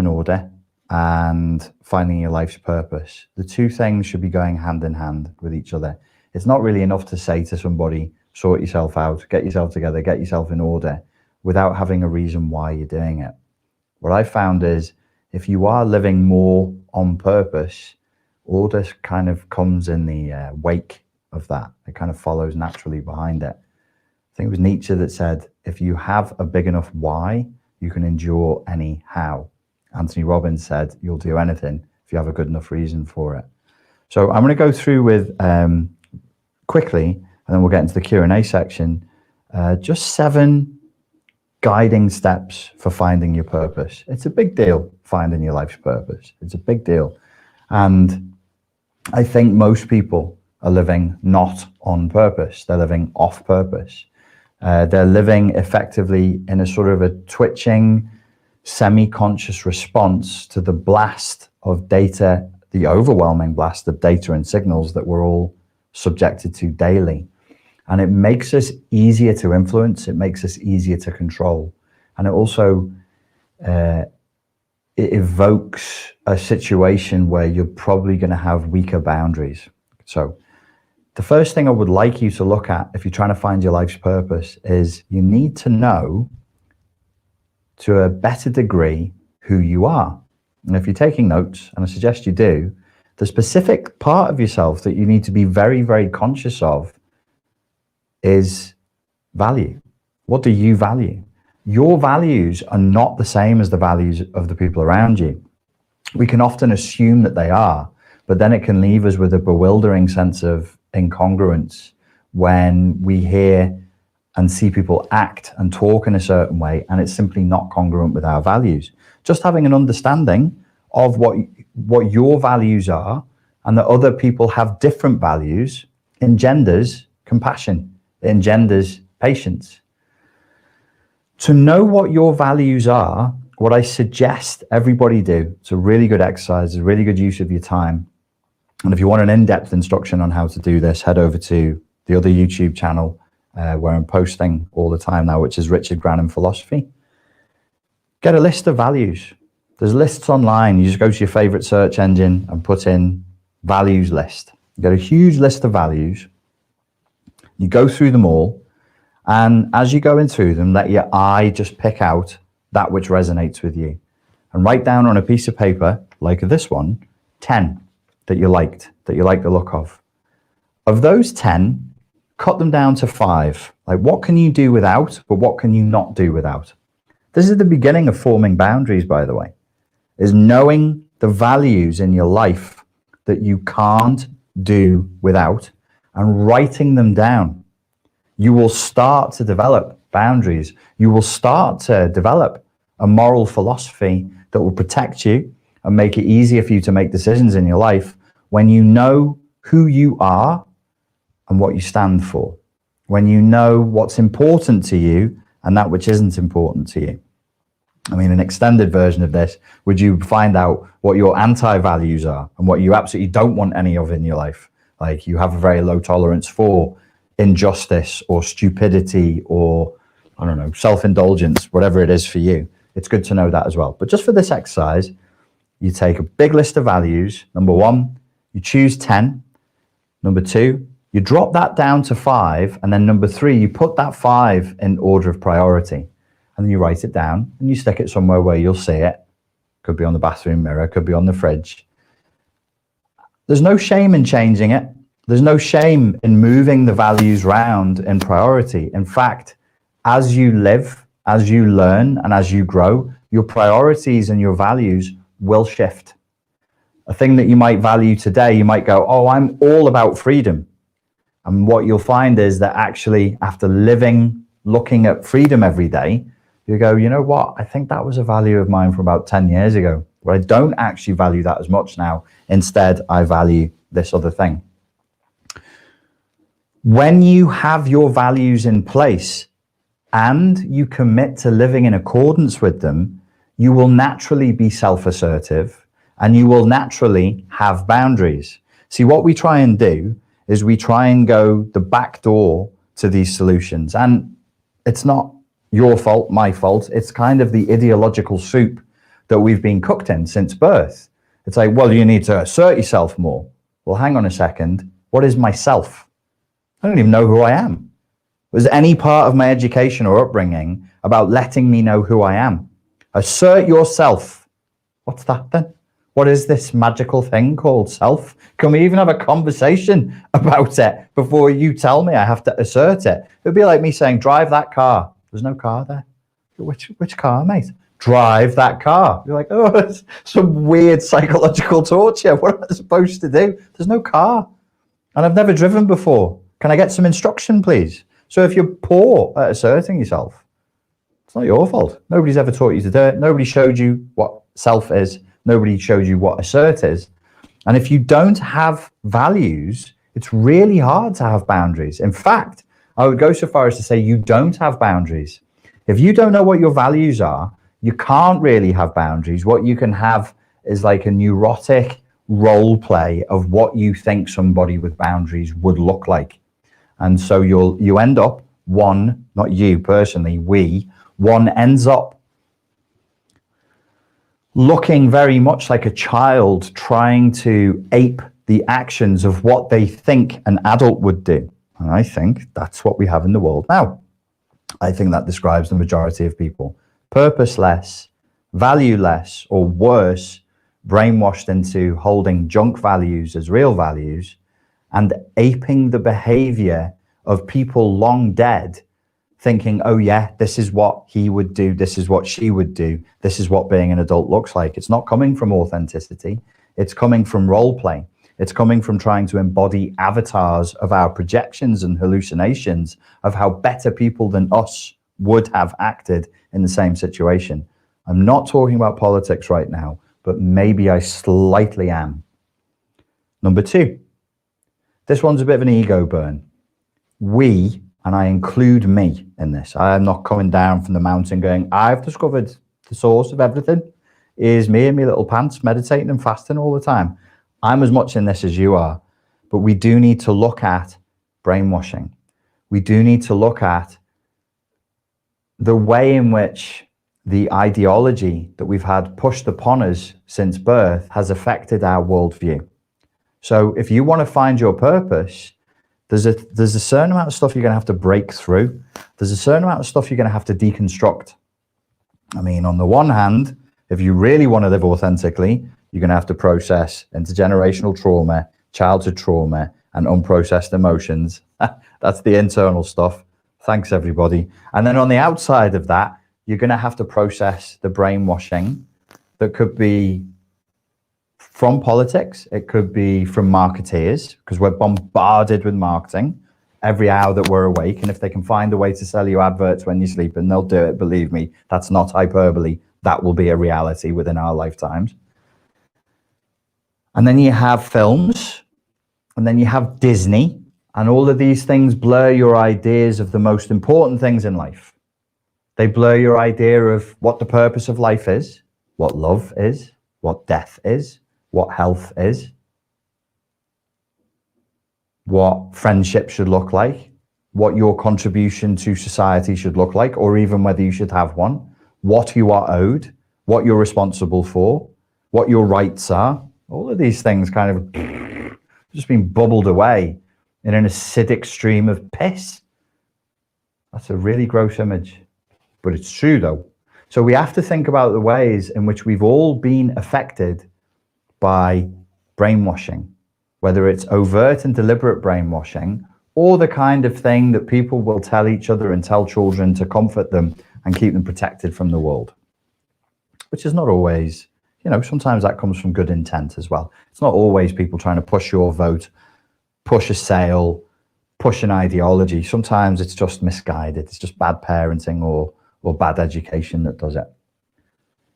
in order and finding your life's purpose. The two things should be going hand in hand with each other. It's not really enough to say to somebody, sort yourself out, get yourself together, get yourself in order, without having a reason why you're doing it. What I found is if you are living more on purpose, order kind of comes in the wake of that. It kind of follows naturally behind it. I think it was Nietzsche that said, if you have a big enough why, you can endure any how. Anthony Robbins said, you'll do anything if you have a good enough reason for it. So I'm going to go through with quickly, and then we'll get into the Q&A section, just 7 guiding steps for finding your purpose. It's a big deal, finding your life's purpose. It's a big deal. And I think most people are living not on purpose. They're living off purpose. They're living effectively in a sort of a twitching, semi-conscious response to the blast of data, the overwhelming blast of data and signals that we're all subjected to daily. And it makes us easier to influence. It makes us easier to control. And it also it evokes a situation where you're probably going to have weaker boundaries. So the first thing I would like you to look at if you're trying to find your life's purpose is you need to know to a better degree who you are. And if you're taking notes, and I suggest you do, the specific part of yourself that you need to be very, very conscious of is value. What do you value? Your values are not the same as the values of the people around you. We can often assume that they are, but then it can leave us with a bewildering sense of incongruence when we hear and see people act and talk in a certain way, and it's simply not congruent with our values. Just having an understanding of what your values are and that other people have different values engenders compassion, it engenders patience. To know what your values are, what I suggest everybody do, it's a really good exercise, a really good use of your time. And if you want an in-depth instruction on how to do this, head over to the other YouTube channel where I'm posting all the time now, which is Richard Grannon Philosophy. Get a list of values. There's lists online. You just go to your favorite search engine and put in values list. You get a huge list of values. You go through them all. And as you go in through them, let your eye just pick out that which resonates with you. And write down on a piece of paper, like this one, 10 that you like the look of. Of those 10, cut them down to 5. Like, what can you do without, but what can you not do without? This is the beginning of forming boundaries, by the way, is knowing the values in your life that you can't do without and writing them down. You will start to develop boundaries. You will start to develop a moral philosophy that will protect you and make it easier for you to make decisions in your life when you know who you are and what you stand for, when you know what's important to you and that which isn't important to you. I mean, an extended version of this, would you find out what your anti-values are and what you absolutely don't want any of in your life? Like, you have a very low tolerance for injustice or stupidity or, I don't know, self-indulgence, whatever it is for you. It's good to know that as well. But just for this exercise, you take a big list of values. Number 1, you choose 10. Number 2, you drop that down to 5. And then number 3, you put that 5 in order of priority. And then you write it down and you stick it somewhere where you'll see it. Could be on the bathroom mirror, could be on the fridge. There's no shame in changing it. There's no shame in moving the values round in priority. In fact, as you live, as you learn, and as you grow, your priorities and your values will shift. A thing that you might value today, you might go, oh, I'm all about freedom. And what you'll find is that actually after looking at freedom every day, you go, you know what? I think that was a value of mine from about 10 years ago, but I don't actually value that as much now. Instead, I value this other thing. When you have your values in place and you commit to living in accordance with them, you will naturally be self-assertive and you will naturally have boundaries. See, what we try and do is we try and go the back door to these solutions. And it's not your fault, my fault. It's kind of the ideological soup that we've been cooked in since birth. It's like, well, you need to assert yourself more. Well, hang on a second. What is myself? I don't even know who I am. Was any part of my education or upbringing about letting me know who I am? Assert yourself. What's that then? What is this magical thing called self? Can we even have a conversation about it before you tell me I have to assert it? It'd be like me saying, drive that car. There's no car there. Which car, mate? Drive that car. You're like, oh, it's some weird psychological torture. What am I supposed to do? There's no car. And I've never driven before. Can I get some instruction, please? So if you're poor at asserting yourself, it's not your fault. Nobody's ever taught you to do it. Nobody showed you what self is. Nobody showed you what assert is. And if you don't have values, it's really hard to have boundaries. In fact, I would go so far as to say you don't have boundaries. If you don't know what your values are, you can't really have boundaries. What you can have is like a neurotic role play of what you think somebody with boundaries would look like. And so you end up, one, not you personally, one ends up looking very much like a child trying to ape the actions of what they think an adult would do. And I think that's what we have in the world now. I think that describes the majority of people. Purposeless, valueless, or worse, brainwashed into holding junk values as real values and aping the behavior of people long dead, thinking, oh yeah, this is what he would do, this is what she would do, this is what being an adult looks like. It's not coming from authenticity. It's coming from role play. It's coming from trying to embody avatars of our projections and hallucinations of how better people than us would have acted in the same situation. I'm not talking about politics right now, but maybe I slightly am. Number two, this one's a bit of an ego burn. We, and I include me in this, I am not coming down from the mountain going, I've discovered the source of everything. Is me in my little pants meditating and fasting all the time. I'm as much in this as you are, but we do need to look at brainwashing. We do need to look at the way in which the ideology that we've had pushed upon us since birth has affected our worldview. So if you want to find your purpose, there's a certain amount of stuff you're going to have to break through. There's a certain amount of stuff you're going to have to deconstruct. I mean, on the one hand, if you really want to live authentically, you're going to have to process intergenerational trauma, childhood trauma, and unprocessed emotions. That's the internal stuff. Thanks, everybody. And then on the outside of that, you're going to have to process the brainwashing that could be from politics. It could be from marketeers, because we're bombarded with marketing every hour that we're awake. And if they can find a way to sell you adverts when you're sleeping, they'll do it. Believe me, that's not hyperbole. That will be a reality within our lifetimes. And then you have films, and then you have Disney, and all of these things blur your ideas of the most important things in life. They blur your idea of what the purpose of life is, what love is, what death is, what health is, what friendship should look like, what your contribution to society should look like, or even whether you should have one, what you are owed, what you're responsible for, what your rights are. All of these things kind of just being bubbled away in an acidic stream of piss. That's a really gross image, but it's true though. So we have to think about the ways in which we've all been affected by brainwashing, whether it's overt and deliberate brainwashing, or the kind of thing that people will tell each other and tell children to comfort them and keep them protected from the world, which is not always, you know, sometimes that comes from good intent as well. It's not always people trying to push your vote, push a sale, push an ideology. Sometimes it's just misguided. It's just bad parenting or bad education that does it.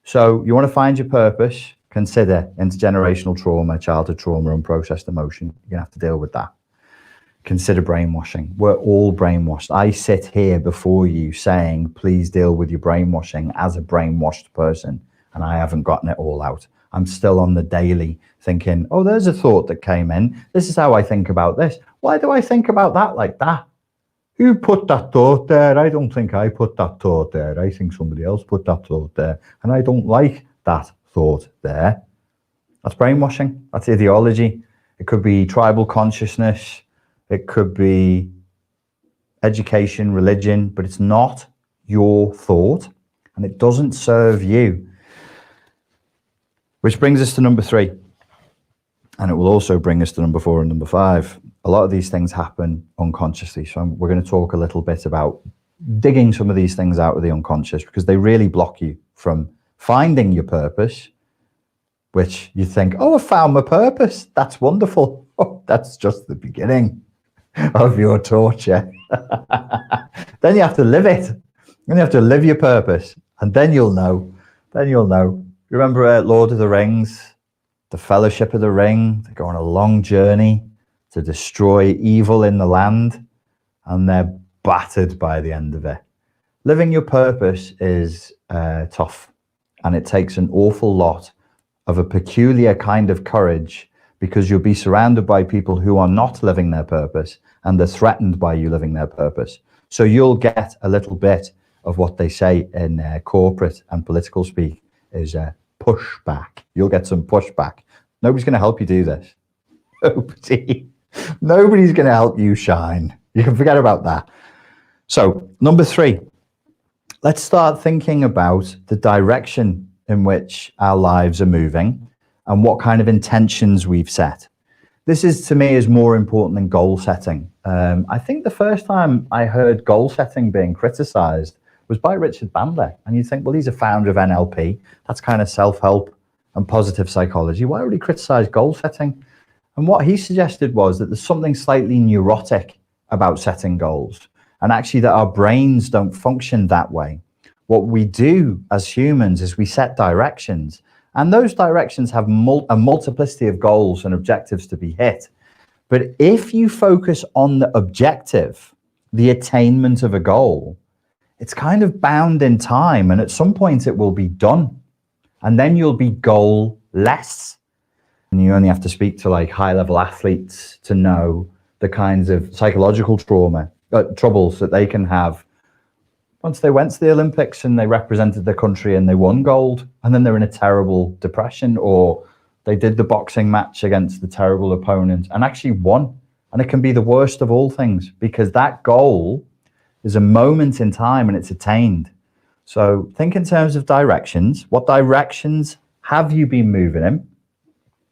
So you want to find your purpose, consider intergenerational trauma, childhood trauma, unprocessed emotion. You're going to have to deal with that. Consider brainwashing. We're all brainwashed. I sit here before you saying, please deal with your brainwashing as a brainwashed person. And I haven't gotten it all out. I'm still on the daily thinking, oh, there's a thought that came in. This is how I think about this. Why do I think about that like that? Who put that thought there? I don't think I put that thought there. I think somebody else put that thought there. And I don't like that thought there. That's brainwashing. That's ideology. It could be tribal consciousness. It could be education, religion, but it's not your thought and it doesn't serve you. Which brings us to number 3. And it will also bring us to number 4 and number 5. A lot of these things happen unconsciously. So we're going to talk a little bit about digging some of these things out of the unconscious, because they really block you from finding your purpose, which you think, oh, I found my purpose. That's wonderful. Oh, that's just the beginning of your torture. Then you have to live it. Then you have to live your purpose. And then you'll know. Then you'll know. Remember Lord of the Rings, the Fellowship of the Ring? They go on a long journey to destroy evil in the land, and they're battered by the end of it. Living your purpose is tough, and it takes an awful lot of a peculiar kind of courage, because you'll be surrounded by people who are not living their purpose, and they're threatened by you living their purpose. So you'll get a little bit of what they say in corporate and political speak is pushback. You'll get some pushback. Nobody's going to help you do this. Nobody's going to help you shine. You can forget about that. So number 3, let's start thinking about the direction in which our lives are moving and what kind of intentions we've set. This is, to me, is more important than goal setting. I think the first time I heard goal setting being criticized was by Richard Bandler. And you think, well, he's a founder of NLP. That's kind of self-help and positive psychology. Why would he criticize goal setting? And what he suggested was that there's something slightly neurotic about setting goals, and actually that our brains don't function that way. What we do as humans is we set directions, and those directions have a multiplicity of goals and objectives to be hit. But if you focus on the objective, the attainment of a goal, it's kind of bound in time, and at some point it will be done, and then you'll be goal-less. And you only have to speak to like high-level athletes to know the kinds of psychological troubles that they can have once they went to the Olympics and they represented their country and they won gold, and then they're in a terrible depression, or they did the boxing match against the terrible opponent and actually won. And it can be the worst of all things, because that goal is a moment in time and it's attained. So think in terms of directions. What directions have you been moving in?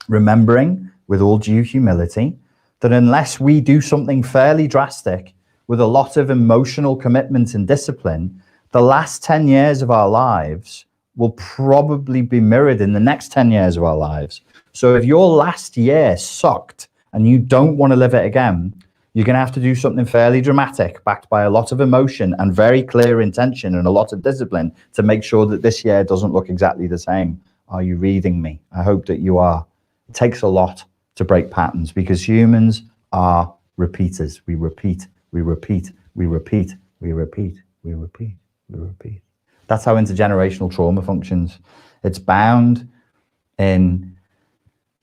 Remembering, with all due humility, that unless we do something fairly drastic with a lot of emotional commitment and discipline, the last 10 years of our lives will probably be mirrored in the next 10 years of our lives. So if your last year sucked and you don't want to live it again, you're going to have to do something fairly dramatic, backed by a lot of emotion and very clear intention and a lot of discipline, to make sure that this year doesn't look exactly the same. Are you reading me? I hope that you are. It takes a lot to break patterns, because humans are repeaters. We repeat, we repeat, we repeat, we repeat, we repeat, we repeat. That's how intergenerational trauma functions. It's bound in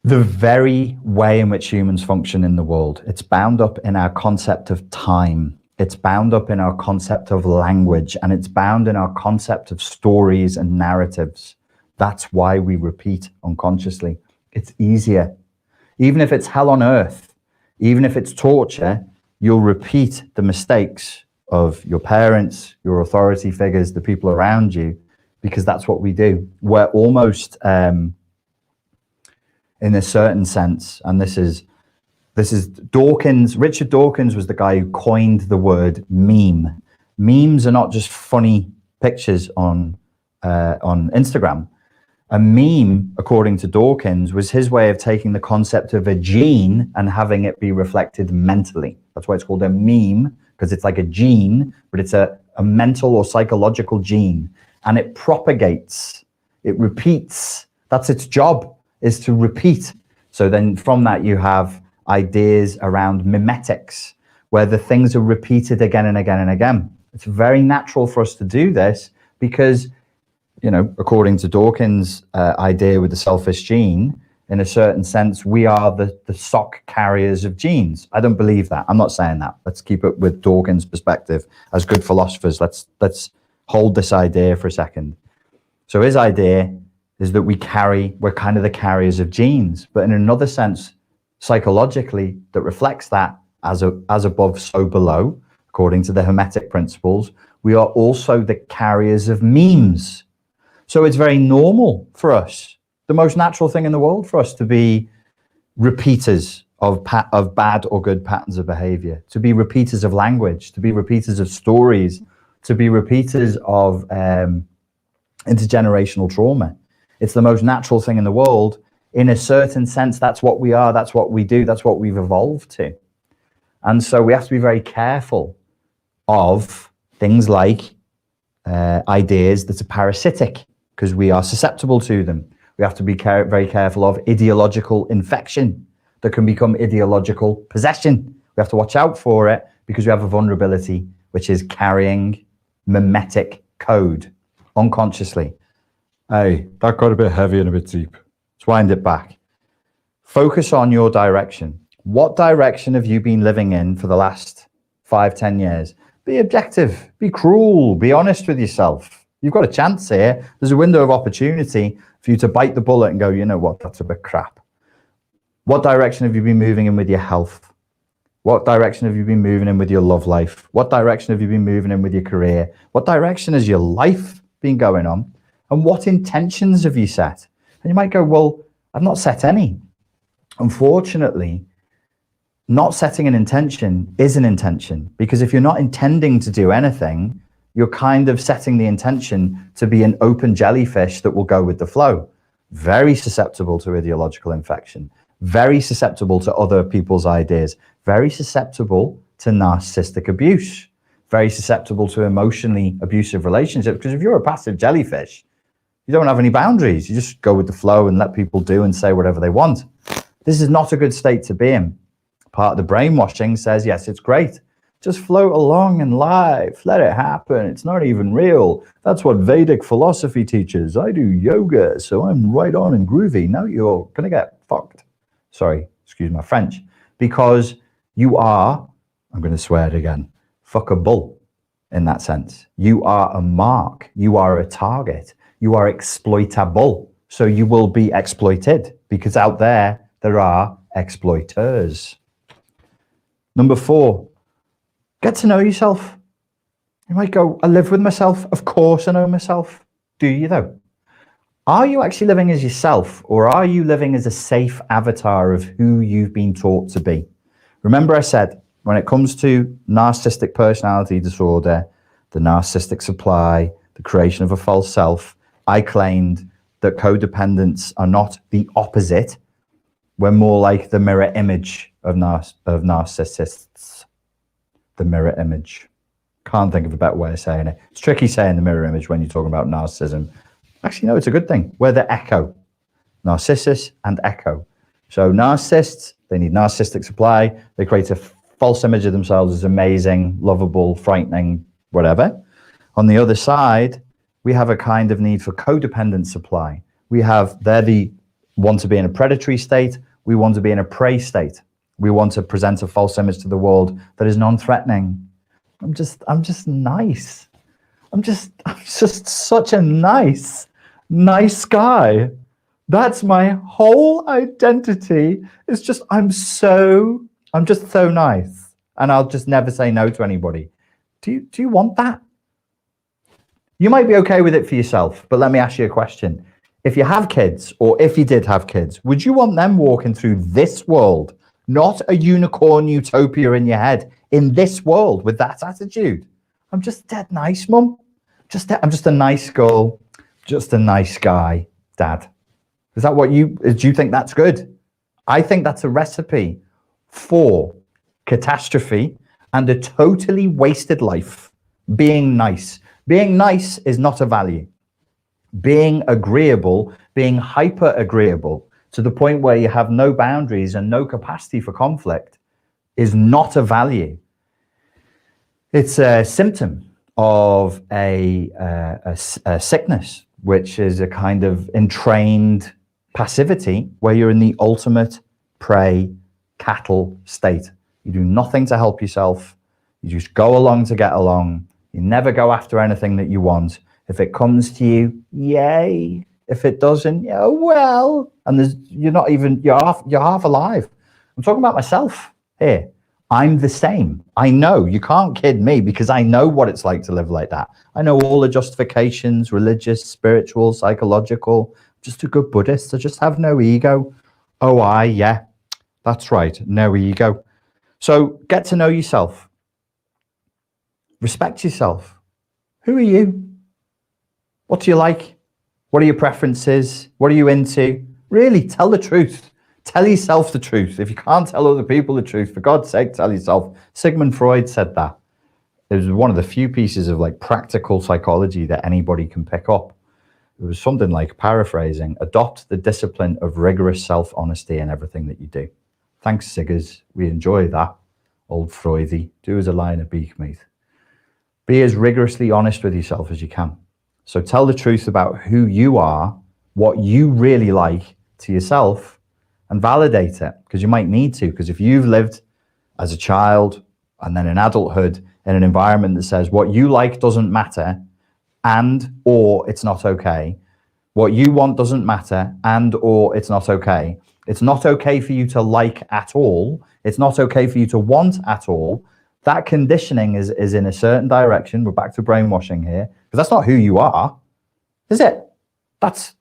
the very way in which humans function in the world. It's bound up in our concept of time. It's bound up in our concept of language, and it's bound in our concept of stories and narratives. That's why we repeat unconsciously. It's easier. Even if it's hell on earth, even if it's torture, you'll repeat the mistakes of your parents, your authority figures, the people around you, because that's what we do. We're almost, in a certain sense, and this is Dawkins. Richard Dawkins was the guy who coined the word meme. Memes are not just funny pictures on Instagram. A meme, according to Dawkins, was his way of taking the concept of a gene and having it be reflected mentally. That's why it's called a meme, because it's like a gene, but it's a mental or psychological gene, and it propagates, it repeats. That's its job, is to repeat. So then from that you have ideas around mimetics, where the things are repeated again and again and again. It's very natural for us to do this because, you know, according to Dawkins' idea with the selfish gene, in a certain sense, we are the sock carriers of genes. I don't believe that. I'm not saying that. Let's keep it with Dawkins' perspective as good philosophers. Let's hold this idea for a second. So his idea is that we're kind of the carriers of genes, but in another sense, psychologically, that reflects that as above, so below, according to the Hermetic principles, we are also the carriers of memes. So it's very normal for us, the most natural thing in the world for us to be repeaters of bad or good patterns of behavior, to be repeaters of language, to be repeaters of stories, to be repeaters of intergenerational trauma. It's the most natural thing in the world. In a certain sense, that's what we are, that's what we do, that's what we've evolved to. And so we have to be very careful of things like ideas that are parasitic, because we are susceptible to them. We have to be very careful of ideological infection that can become ideological possession. We have to watch out for it because we have a vulnerability, which is carrying mimetic code unconsciously. Hey, that got a bit heavy and a bit deep. Let's wind it back. Focus on your direction. What direction have you been living in for the last 5-10 years? Be objective, be cruel, be honest with yourself. You've got a chance here. There's a window of opportunity for you to bite the bullet and go, you know what, that's a bit crap. What direction have you been moving in with your health? What direction have you been moving in with your love life? What direction have you been moving in with your career? What direction has your life been going on? And what intentions have you set? And you might go, well, I've not set any. Unfortunately, not setting an intention is an intention, because if you're not intending to do anything, you're kind of setting the intention to be an open jellyfish that will go with the flow. Very susceptible to ideological infection, very susceptible to other people's ideas, very susceptible to narcissistic abuse, very susceptible to emotionally abusive relationships. Because if you're a passive jellyfish, you don't have any boundaries. You just go with the flow and let people do and say whatever they want. This is not a good state to be in. Part of the brainwashing says, yes, it's great. Just float along in life. Let it happen. It's not even real. That's what Vedic philosophy teaches. I do yoga, so I'm right on and groovy. No, you're going to get fucked. Sorry, excuse my French. Because you are, I'm going to swear it again, fuckable in that sense. You are a mark. You are a target. You are exploitable. So you will be exploited, because out there are exploiters. Number 4, get to know yourself. You might go, I live with myself. Of course I know myself. Do you though? Are you actually living as yourself, or are you living as a safe avatar of who you've been taught to be? Remember I said, when it comes to narcissistic personality disorder, the narcissistic supply, the creation of a false self, I claimed that codependents are not the opposite. We're more like the mirror image of narcissists. The mirror image. Can't think of a better way of saying it. It's tricky saying the mirror image when you're talking about narcissism. Actually, no, it's a good thing. We're the echo. Narcissus and echo. So narcissists, they need narcissistic supply. They create a false image of themselves as amazing, lovable, frightening, whatever. On the other side, we have a kind of need for codependent supply. They want to be in a predatory state. We want to be in a prey state. We want to present a false image to the world that is non-threatening. I'm just nice. I'm just such a nice guy. That's my whole identity. It's just, I'm just so nice. And I'll just never say no to anybody. Do you want that? You might be okay with it for yourself, but let me ask you a question. If you have kids, or if you did have kids, would you want them walking through this world, not a unicorn utopia in your head, in this world with that attitude? I'm just dead nice, Mum. I'm just a nice girl, just a nice guy, Dad. Is that what do you think that's good? I think that's a recipe for catastrophe and a totally wasted life. Being nice. Being nice is not a value. Being agreeable, being hyper agreeable to the point where you have no boundaries and no capacity for conflict is not a value. It's a symptom of a sickness, which is a kind of entrained passivity where you're in the ultimate prey cattle state. You do nothing to help yourself. You just go along to get along. You never go after anything that you want. If it comes to you, yay. If it doesn't, yeah, well, and you're half alive. I'm talking about myself here. I'm the same. I know you can't kid me because I know what it's like to live like that. I know all the justifications, religious, spiritual, psychological, just a good Buddhist. I just have no ego. Oh, yeah, that's right. No ego. So get to know yourself. Respect yourself. Who are you? What do you like? What are your preferences? What are you into? Really, tell the truth. Tell yourself the truth. If you can't tell other people the truth, for God's sake, tell yourself. Sigmund Freud said that. It was one of the few pieces of like practical psychology that anybody can pick up. It was something like, paraphrasing, adopt the discipline of rigorous self-honesty in everything that you do. Thanks, Siggers. We enjoy that. Old Freudy. Do as a lion a beak, mate. Be as rigorously honest with yourself as you can. So tell the truth about who you are, what you really like to yourself, and validate it, because you might need to. Because if you've lived as a child and then in adulthood in an environment that says what you like doesn't matter and or it's not okay, what you want doesn't matter and or it's not okay, it's not okay for you to like at all, it's not okay for you to want at all, that conditioning is in a certain direction. We're back to brainwashing here, because that's not who you are, is it?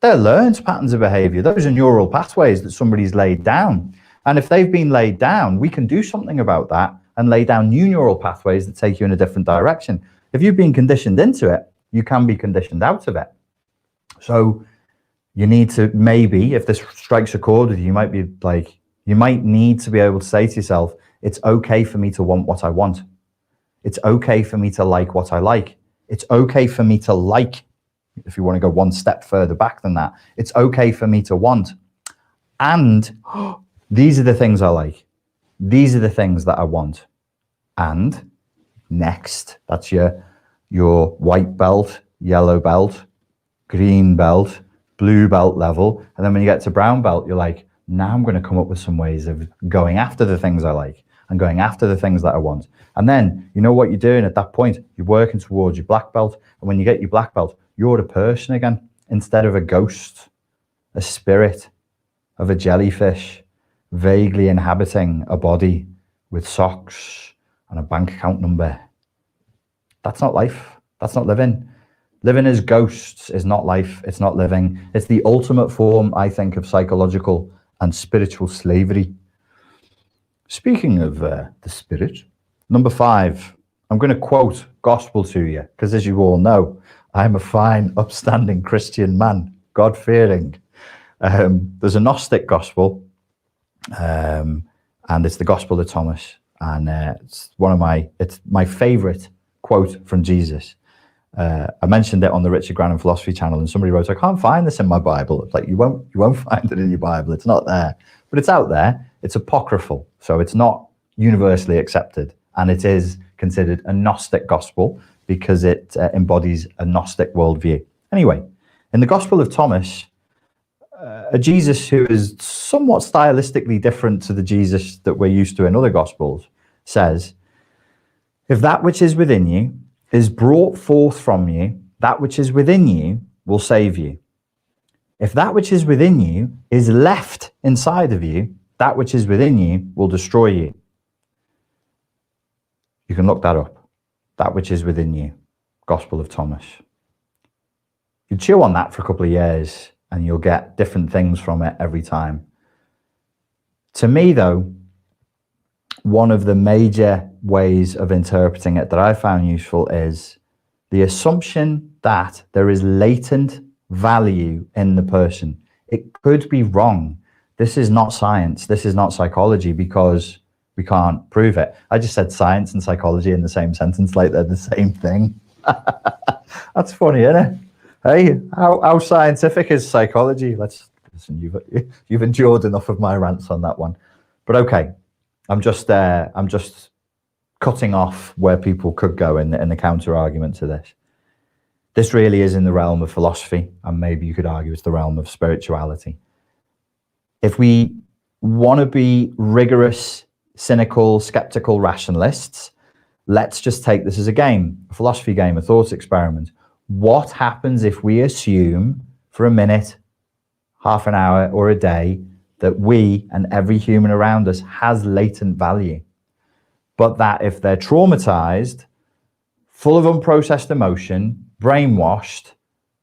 They're learned patterns of behavior. Those are neural pathways that somebody's laid down. And if they've been laid down, we can do something about that and lay down new neural pathways that take you in a different direction. If you've been conditioned into it, you can be conditioned out of it. So you need to, maybe, if this strikes a chord with you, you might need to be able to say to yourself, it's okay for me to want what I want. It's okay for me to like what I like. It's okay for me to like, if you want to go one step further back than that, it's okay for me to want. And these are the things I like. These are the things that I want. And next, that's your white belt, yellow belt, green belt, blue belt level. And then when you get to brown belt, you're like, now I'm going to come up with some ways of going after the things I like and going after the things that I want. And then you know what you're doing at that point? You're working towards your black belt. And when you get your black belt, you're a person again, instead of a ghost, a spirit of a jellyfish vaguely inhabiting a body with socks and a bank account number. That's not life. That's not living. Living as ghosts is not life. It's not living. It's the ultimate form, I think, of psychological and spiritual slavery. Speaking of the spirit, number 5, I'm going to quote gospel to you, because as you all know, I'm a fine, upstanding Christian man, God-fearing. There's a Gnostic gospel, and it's the Gospel of Thomas, and it's my favorite quote from Jesus. I mentioned it on the Richard Grannon Philosophy channel, and somebody wrote, I can't find this in my Bible. It's like, you won't find it in your Bible. It's not there, but it's out there. It's apocryphal, so it's not universally accepted, and it is considered a Gnostic gospel because it embodies a Gnostic worldview. Anyway, in the Gospel of Thomas, a Jesus who is somewhat stylistically different to the Jesus that we're used to in other Gospels says, if that which is within you is brought forth from you, that which is within you will save you. If that which is within you is left inside of you, that which is within you will destroy you. You can look that up. That which is within you. Gospel of Thomas. You chew on that for a couple of years and you'll get different things from it every time. To me, though, one of the major ways of interpreting it that I found useful is the assumption that there is latent value in the person. It could be wrong. This is not science. This is not psychology, because we can't prove it. I just said science and psychology in the same sentence, like they're the same thing. That's funny, isn't it? Hey, how scientific is psychology? Listen, you've endured enough of my rants on that one. But okay, I'm just cutting off where people could go in the counter argument to this. This really is in the realm of philosophy, and maybe you could argue it's the realm of spirituality. If we want to be rigorous, cynical, skeptical rationalists, let's just take this as a game, a philosophy game, a thought experiment. What happens if we assume for a minute, half an hour, or a day that we and every human around us has latent value. But that if they're traumatized, full of unprocessed emotion, brainwashed,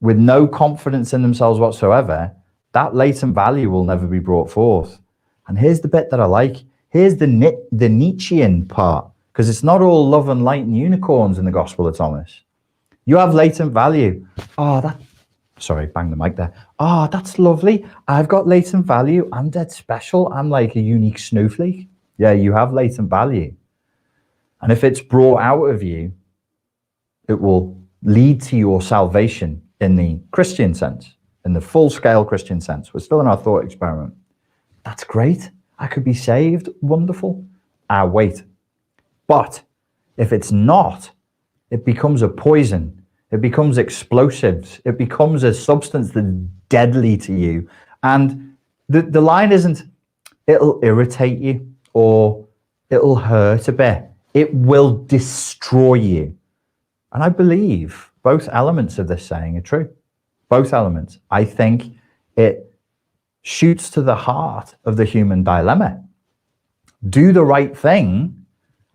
with no confidence in themselves whatsoever, that latent value will never be brought forth. And here's the bit that I like. Here's the Nietzschean part, because it's not all love and light and unicorns in the Gospel of Thomas. You have latent value. Sorry, bang the mic there. That's lovely. I've got latent value. I'm dead special. I'm like a unique snowflake. Yeah, you have latent value. And if it's brought out of you, it will lead to your salvation in the Christian sense, in the full-scale Christian sense. We're still in our thought experiment. That's great. I could be saved. Wonderful. Wait. But if it's not, it becomes a poison. It becomes explosives. It becomes a substance that's deadly to you. And the line isn't, it'll irritate you or it'll hurt a bit. It will destroy you. And I believe both elements of this saying are true. Both elements. I think it shoots to the heart of the human dilemma. Do the right thing,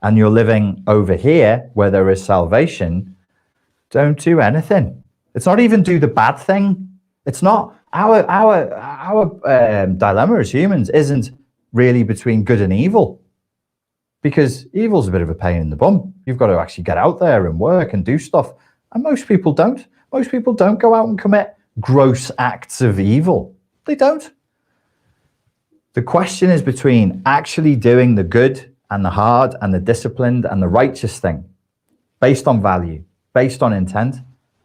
and you're living over here where there is salvation. Don't do anything. It's not even do the bad thing. It's not our dilemma as humans isn't really between good and evil, because evil's a bit of a pain in the bum. You've got to actually get out there and work and do stuff. And most people don't. Most people don't go out and commit gross acts of evil. They don't. The question is between actually doing the good and the hard and the disciplined and the righteous thing based on value, based on intent,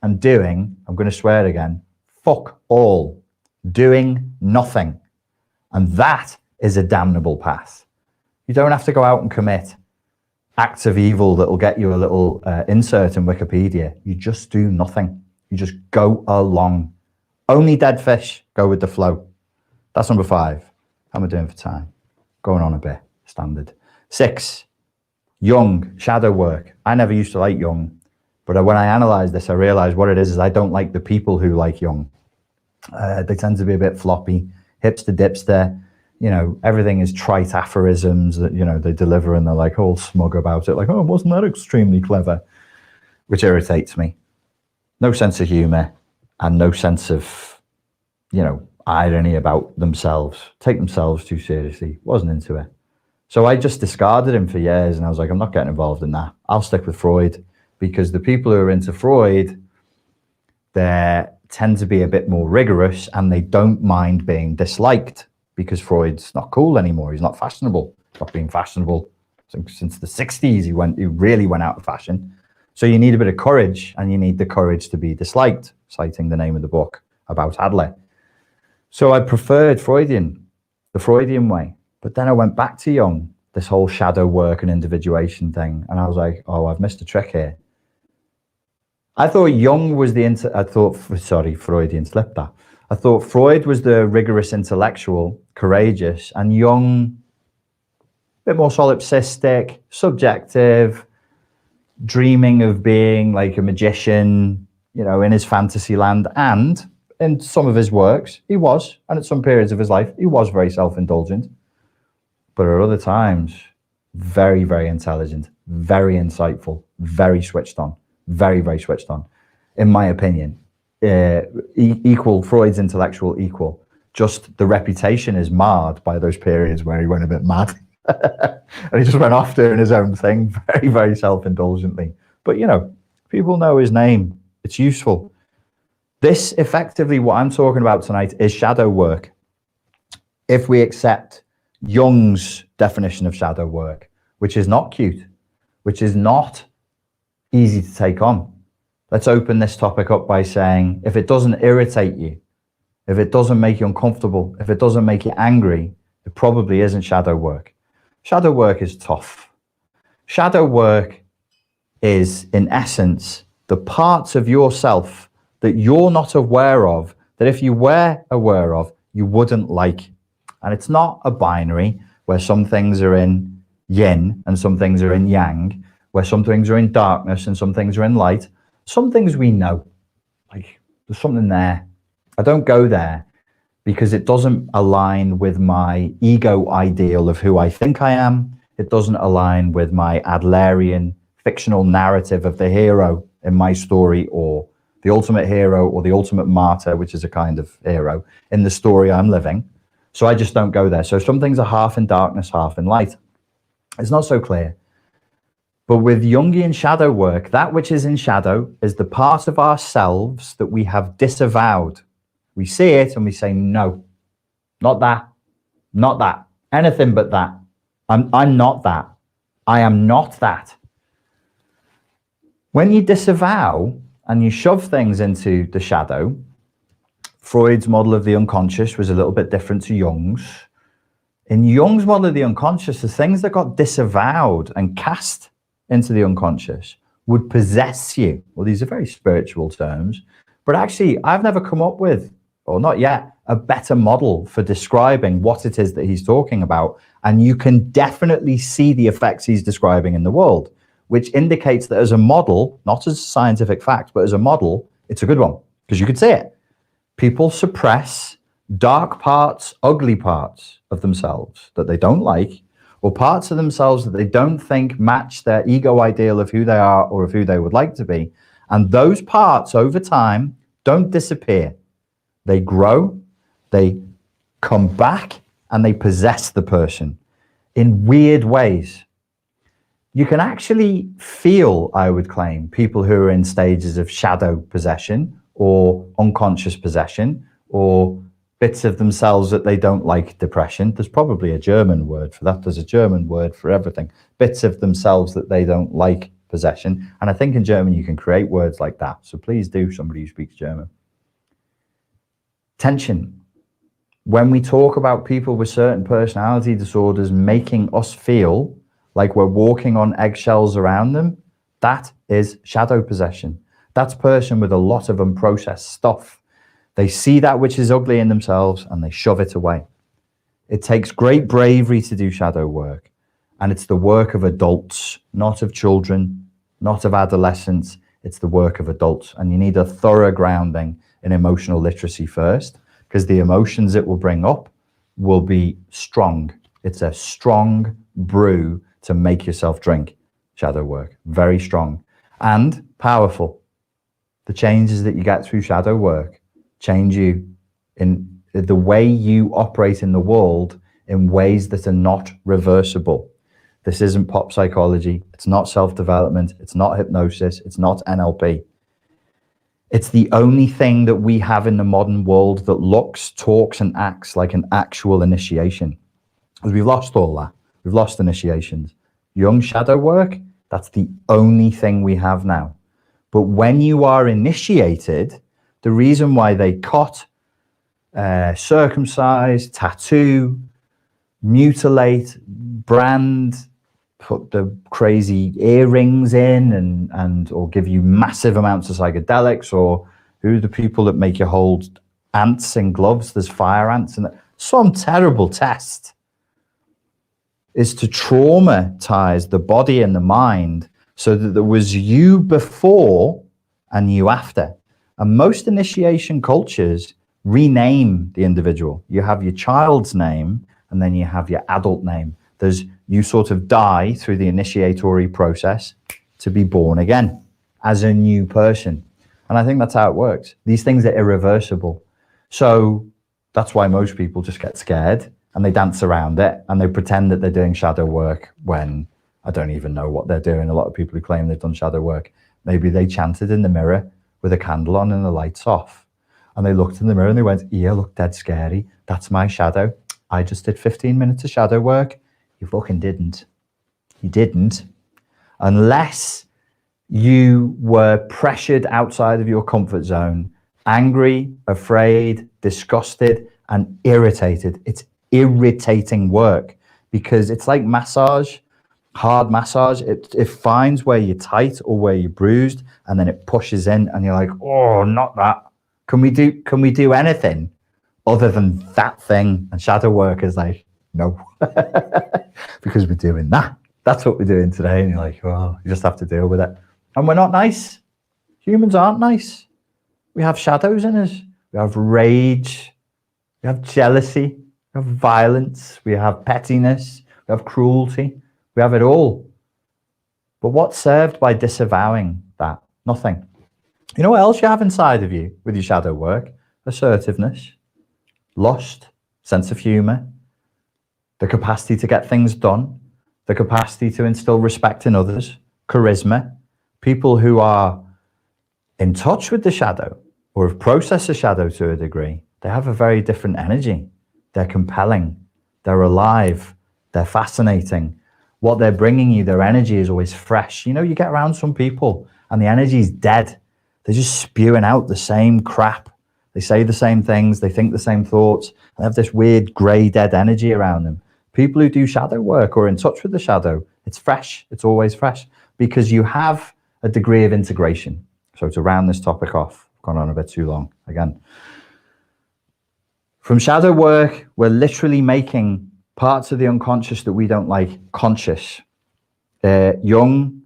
and doing, I'm going to swear again, fuck all, doing nothing. And that is a damnable path. You don't have to go out and commit acts of evil that will get you a little insert in Wikipedia. You just do nothing. You just go along. Only dead fish go with the flow. That's number 5. How am I doing for time? Going on a bit, standard. 6, Jung, shadow work. I never used to like Jung, but when I analyzed this, I realized what it is I don't like the people who like Jung. They tend to be a bit floppy, hipster dipster. You know, everything is trite aphorisms that, you know, they deliver and they're like all smug about it. Like, oh, wasn't that extremely clever? Which irritates me. No sense of humor and no sense of, you know, irony about themselves. Take themselves too seriously. Wasn't into it. So I just discarded him for years and I was like, I'm not getting involved in that. I'll stick with Freud, because the people who are into Freud, they tend to be a bit more rigorous and they don't mind being disliked, because Freud's not cool anymore. He's not fashionable. He's not being fashionable since the 60s. He really went out of fashion. So you need a bit of courage, and you need the courage to be disliked, citing the name of the book about Adler. So I preferred the Freudian way. But then I went back to Jung, this whole shadow work and individuation thing. And I was like, oh, I've missed a trick here. I thought Jung was Freudian slipped that. I thought Freud was the rigorous intellectual, courageous, and Jung, a bit more solipsistic, subjective, dreaming of being like a magician, you know, in his fantasy land. And in some of his works, he was, and at some periods of his life, he was very self-indulgent. But at other times, very, very intelligent, very insightful, very switched on, very, very switched on, in my opinion. Equal, Freud's intellectual equal. Just the reputation is marred by those periods where he went a bit mad. And he just went off doing his own thing, very, very self-indulgently. But, you know, people know his name. It's useful. This, effectively, what I'm talking about tonight is shadow work. If we accept Jung's definition of shadow work, which is not cute, which is not easy to take on. Let's open this topic up by saying, if it doesn't irritate you, if it doesn't make you uncomfortable, if it doesn't make you angry, it probably isn't shadow work. Shadow work is tough. Shadow work is, in essence, the parts of yourself that you're not aware of, that if you were aware of, you wouldn't like. And it's not a binary where some things are in yin and some things are in yang, where some things are in darkness and some things are in light. Some things we know, like there's something there. I don't go there because it doesn't align with my ego ideal of who I think I am. It doesn't align with my Adlerian fictional narrative of the hero in my story, or the ultimate hero or the ultimate martyr, which is a kind of hero in the story I'm living. So I just don't go there. So some things are half in darkness, half in light. It's not so clear. But with Jungian shadow work, that which is in shadow is the part of ourselves that we have disavowed. We see it and we say, no, not that, not that, anything but that. I'm not that. I am not that. When you disavow and you shove things into the shadow, Freud's model of the unconscious was a little bit different to Jung's. In Jung's model of the unconscious, the things that got disavowed and cast into the unconscious would possess you. Well, these are very spiritual terms, but actually I've never come up with, or not yet, a better model for describing what it is that he's talking about. And you can definitely see the effects he's describing in the world, which indicates that as a model, not as a scientific fact, but as a model, it's a good one because you could see it. People suppress dark parts, ugly parts of themselves that they don't like, or parts of themselves that they don't think match their ego ideal of who they are or of who they would like to be. And those parts over time don't disappear. They grow, they come back, and they possess the person in weird ways. You can actually feel, I would claim, people who are in stages of shadow possession or unconscious possession or bits of themselves that they don't like, depression. There's probably a German word for that. There's a German word for everything. Bits of themselves that they don't like, possession. And I think in German you can create words like that. So please do, somebody who speaks German. Tension. When we talk about people with certain personality disorders making us feel like we're walking on eggshells around them, that is shadow possession. That's a person with a lot of unprocessed stuff. They see that which is ugly in themselves and they shove it away. It takes great bravery to do shadow work. And it's the work of adults, not of children, not of adolescents. It's the work of adults. And you need a thorough grounding in emotional literacy first, because the emotions it will bring up will be strong. It's a strong brew to make yourself drink. Shadow work, very strong and powerful. The changes that you get through shadow work change you in the way you operate in the world in ways that are not reversible. This isn't pop psychology. It's not self-development. It's not hypnosis. It's not NLP. It's the only thing that we have in the modern world that looks, talks, and acts like an actual initiation. Because we've lost all that. We've lost initiations. Young shadow work, that's the only thing we have now. But when you are initiated, the reason why they cut, circumcise, tattoo, mutilate, brand, put the crazy earrings in and or give you massive amounts of psychedelics, or who are the people that make you hold ants in gloves? There's fire ants and some terrible test is to traumatize the body and the mind so that there was you before and you after. And most initiation cultures rename the individual. You have your child's name and then you have your adult name. You sort of die through the initiatory process to be born again as a new person. And I think that's how it works. These things are irreversible. So that's why most people just get scared and they dance around it and they pretend that they're doing shadow work when I don't even know what they're doing. A lot of people who claim they've done shadow work, maybe they chanted in the mirror with a candle on and the lights off. And they looked in the mirror and they went, yeah, look dead scary. That's my shadow. I just did 15 minutes of shadow work. You fucking didn't. You didn't. Unless you were pressured outside of your comfort zone, angry, afraid, disgusted, and irritated. It's irritating work because it's like massage, hard massage. It finds where you're tight or where you're bruised, and then it pushes in and you're like, oh, not that. Can we do anything other than that thing? And shadow work is like, no, because we're doing that. That's what we're doing today. And you're like, well, you just have to deal with it. And we're not nice. Humans aren't nice. We have shadows in us. we have rage, we have jealousy, we have violence, we have pettiness, we have cruelty, we have it all. But what's served by disavowing that? Nothing. You know what else you have inside of you with your shadow work? Assertiveness, lust, sense of humor, the capacity to get things done, the capacity to instill respect in others, charisma. People who are in touch with the shadow or have processed the shadow to a degree, they have a very different energy. They're compelling, they're alive, they're fascinating. What they're bringing you, their energy is always fresh. You know, you get around some people and the energy is dead. They're just spewing out the same crap. They say the same things, they think the same thoughts, and have this weird grey dead energy around them. People who do shadow work or in touch with the shadow, it's fresh, it's always fresh, because you have a degree of integration. So to round this topic off, I've gone on a bit too long again. From shadow work, we're literally making parts of the unconscious that we don't like conscious. Jung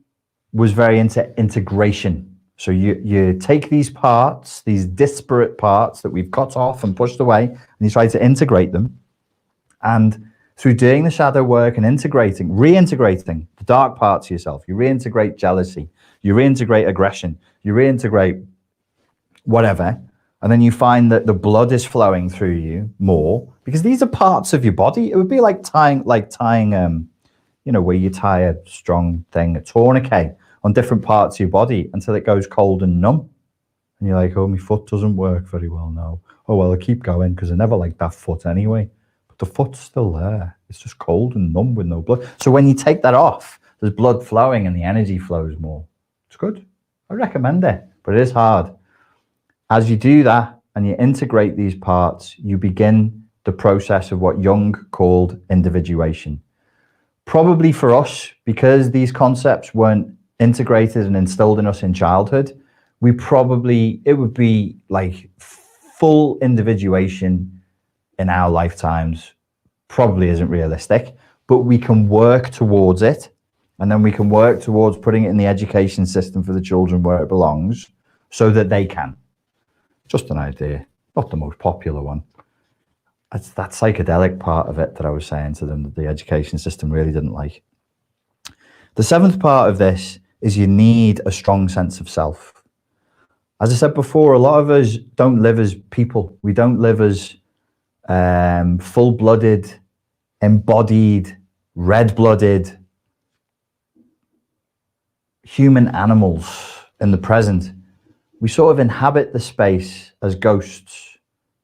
was very into integration. So you take these parts, these disparate parts that we've cut off and pushed away, and you try to integrate them. And through doing the shadow work and integrating, reintegrating the dark parts of yourself, you reintegrate jealousy, you reintegrate aggression, you reintegrate whatever, and then you find that the blood is flowing through you more, because these are parts of your body. It would be like tying, you know, where you tie a strong thing, a tourniquet on different parts of your body until it goes cold and numb. And you're like, oh, my foot doesn't work very well now. Oh, well, I'll keep going because I never liked that foot anyway. But the foot's still there. It's just cold and numb with no blood. So when you take that off, there's blood flowing and the energy flows more. It's good. I recommend it, but it is hard. As you do that and you integrate these parts, you begin the process of what Jung called individuation. Probably for us, because these concepts weren't integrated and instilled in us in childhood, it would be like full individuation in our lifetimes probably isn't realistic, but we can work towards it. And then we can work towards putting it in the education system for the children where it belongs so that they can. Just an idea, not the most popular one. It's that psychedelic part of it that I was saying to them that the education system really didn't like. The seventh part of this is you need a strong sense of self. As I said before, a lot of us don't live as people. We don't live as full-blooded, embodied, red-blooded human animals in the present. We sort of inhabit the space as ghosts,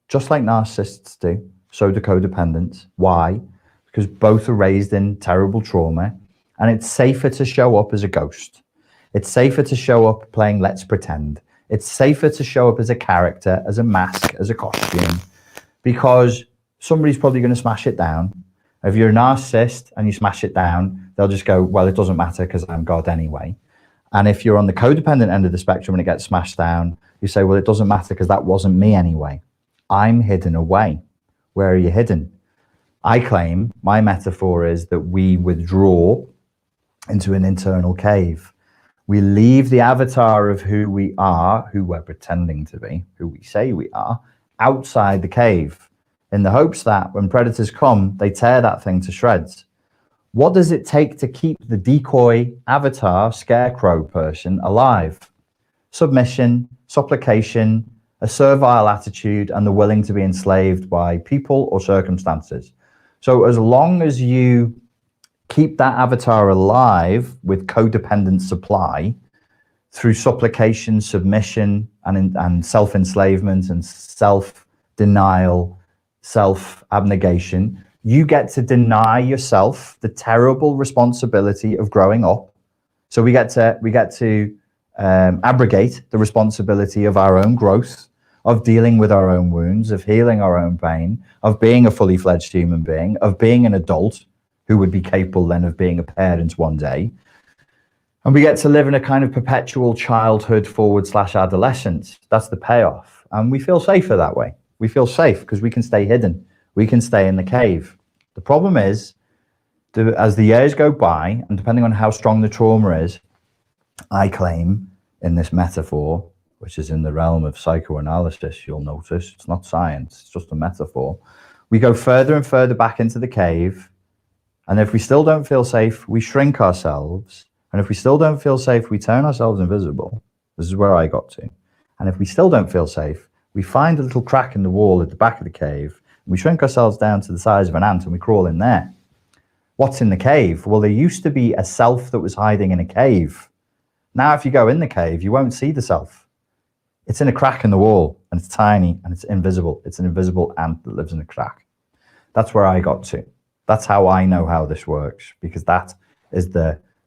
just like narcissists do. So do codependents. Why? Because both are raised in terrible trauma, and it's safer to show up as a ghost. It's safer to show up playing Let's Pretend. It's safer to show up as a character, as a mask, as a costume, because somebody's probably going to smash it down. If you're a narcissist and you smash it down, they'll just go, well, it doesn't matter because I'm God anyway. And if you're on the codependent end of the spectrum and it gets smashed down, you say, well, it doesn't matter because that wasn't me anyway. I'm hidden away. Where are you hidden? I claim, my metaphor is that we withdraw into an internal cave. We leave the avatar of who we are, who we're pretending to be, who we say we are, outside the cave, in the hopes that when predators come, they tear that thing to shreds. What does it take to keep the decoy avatar, scarecrow person alive? Submission, supplication, a servile attitude, and the willing to be enslaved by people or circumstances. So as long as you keep that avatar alive with codependent supply through supplication, submission, and self-enslavement and self-denial, self-abnegation, you get to deny yourself the terrible responsibility of growing up. So we get to abrogate the responsibility of our own growth, of dealing with our own wounds, of healing our own pain, of being a fully fledged human being, of being an adult who would be capable then of being a parent one day. And we get to live in a kind of perpetual childhood /adolescence. That's the payoff. And we feel safer that way. We feel safe because we can stay hidden. We can stay in the cave. The problem is, as the years go by, and depending on how strong the trauma is, I claim in this metaphor, which is in the realm of psychoanalysis, you'll notice. It's not science, it's just a metaphor. We go further and further back into the cave, and if we still don't feel safe, we shrink ourselves. And if we still don't feel safe, we turn ourselves invisible. This is where I got to. And if we still don't feel safe, we find a little crack in the wall at the back of the cave, and we shrink ourselves down to the size of an ant and we crawl in there. What's in the cave? Well, there used to be a self that was hiding in a cave. Now, if you go in the cave, you won't see the self. It's in a crack in the wall, and it's tiny, and it's invisible. It's an invisible ant that lives in a crack. That's where I got to. That's how I know how this works, because that is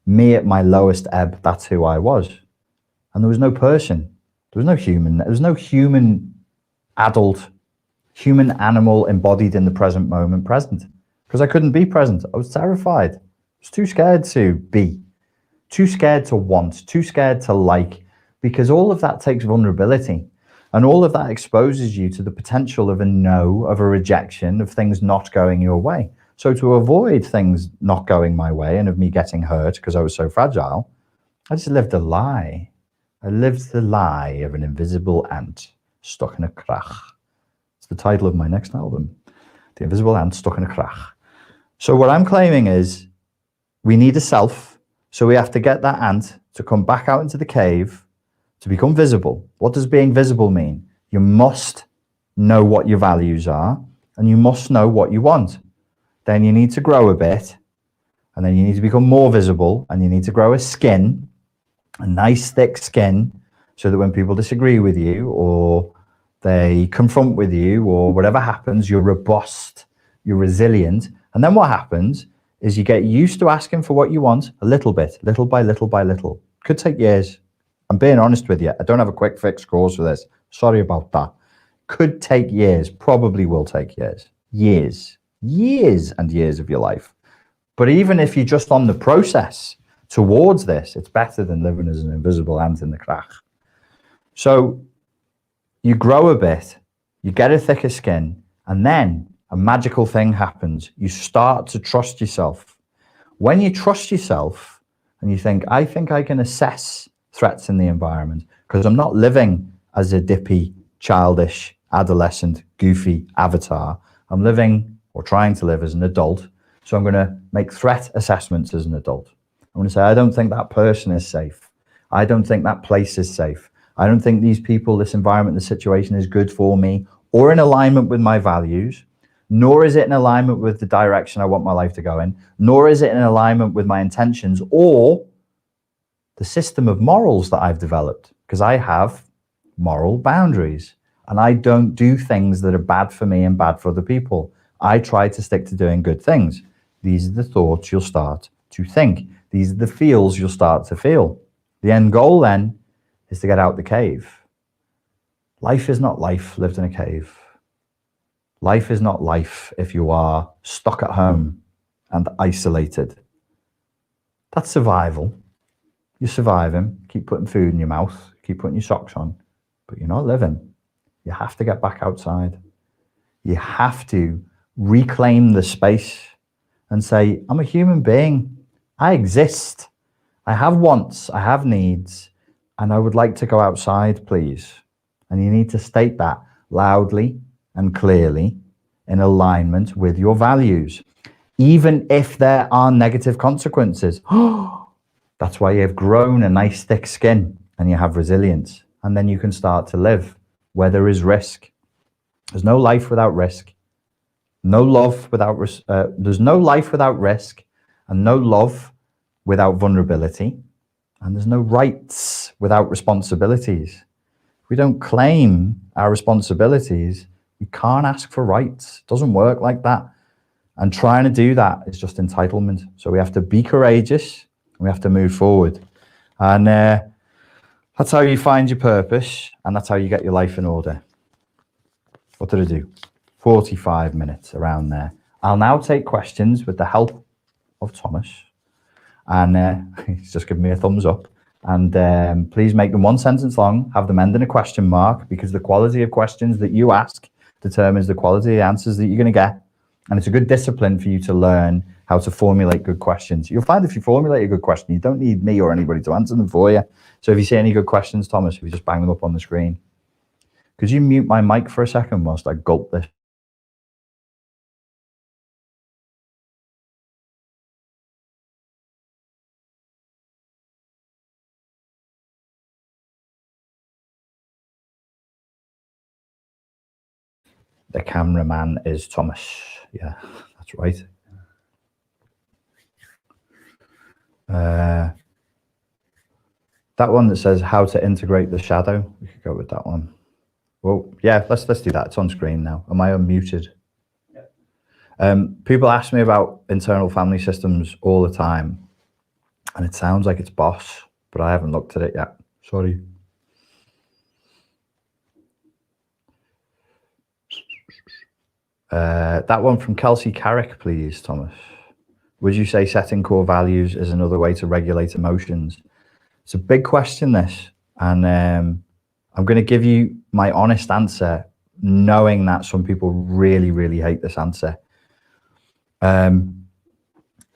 me at my lowest ebb. That's who I was. And there was no person. There was no human. There was no human adult, human animal embodied in the present moment present. Because I couldn't be present. I was terrified. I was too scared to be. Too scared to want. Too scared to like. Because all of that takes vulnerability. And all of that exposes you to the potential of a no, of a rejection, of things not going your way. So to avoid things not going my way and of me getting hurt because I was so fragile, I just lived a lie. I lived the lie of an invisible ant stuck in a crack. It's the title of my next album. The Invisible Ant Stuck in a Crack. So what I'm claiming is we need a self. So we have to get that ant to come back out into the cave to become visible. What does being visible mean? You must know what your values are and you must know what you want. Then you need to grow a bit, and then you need to become more visible, and you need to grow a skin, a nice thick skin, so that when people disagree with you or they confront with you or whatever happens, you're robust, you're resilient. And then what happens is you get used to asking for what you want a little bit, little by little by little. Could take years. I'm being honest with you. I don't have a quick fix course for this. Sorry about that. Could take years, probably will take years. Years and years of your life. But even if you're just on the process towards this, it's better than living as an invisible ant in the crack. So you grow a bit, you get a thicker skin, and then a magical thing happens. You start to trust yourself. When you trust yourself and you think I can assess threats in the environment because I'm not living as a dippy, childish, adolescent, goofy avatar. I'm living or trying to live as an adult. So I'm going to make threat assessments as an adult. I'm going to say, I don't think that person is safe. I don't think that place is safe. I don't think these people, this environment, this situation is good for me or in alignment with my values, nor is it in alignment with the direction I want my life to go in, nor is it in alignment with my intentions or the system of morals that I've developed, because I have moral boundaries and I don't do things that are bad for me and bad for other people. I try to stick to doing good things. These are the thoughts you'll start to think. These are the feels you'll start to feel. The end goal then is to get out the cave. Life is not life lived in a cave. Life is not life if you are stuck at home and isolated. That's survival. You're surviving, keep putting food in your mouth, keep putting your socks on, but you're not living. You have to get back outside. You have to reclaim the space and say, I'm a human being. I exist. I have wants, I have needs, and I would like to go outside, please. And you need to state that loudly and clearly in alignment with your values, even if there are negative consequences. That's why you've grown a nice thick skin and you have resilience. And then you can start to live where there is risk. There's no life without risk. No love without there's no life without risk, and no love without vulnerability, and there's no rights without responsibilities. If we don't claim our responsibilities, we can't ask for rights. It doesn't work like that. And trying to do that is just entitlement. So we have to be courageous and we have to move forward. And that's how you find your purpose, and that's how you get your life in order. What did I do? 45 minutes around there. I'll now take questions with the help of Thomas. And he's just given me a thumbs up. And please make them one sentence long, have them end in a question mark, because the quality of questions that you ask determines the quality of answers that you're going to get. And it's a good discipline for you to learn how to formulate good questions. You'll find if you formulate a good question, you don't need me or anybody to answer them for you. So if you see any good questions, Thomas, if you just bang them up on the screen. Could you mute my mic for a second whilst I gulp this? The cameraman is Thomas. Yeah, that's right. That one that says how to integrate the shadow, we could go with that one. Well, yeah, let's do that. It's on screen now. Am I unmuted? Yeah. People ask me about internal family systems all the time, and it sounds like it's boss, but I haven't looked at it yet. Sorry. That one from Kelsey Carrick, please, Thomas. Would you say setting core values is another way to regulate emotions? It's a big question, this, and I'm going to give you my honest answer, knowing that some people really, really hate this answer.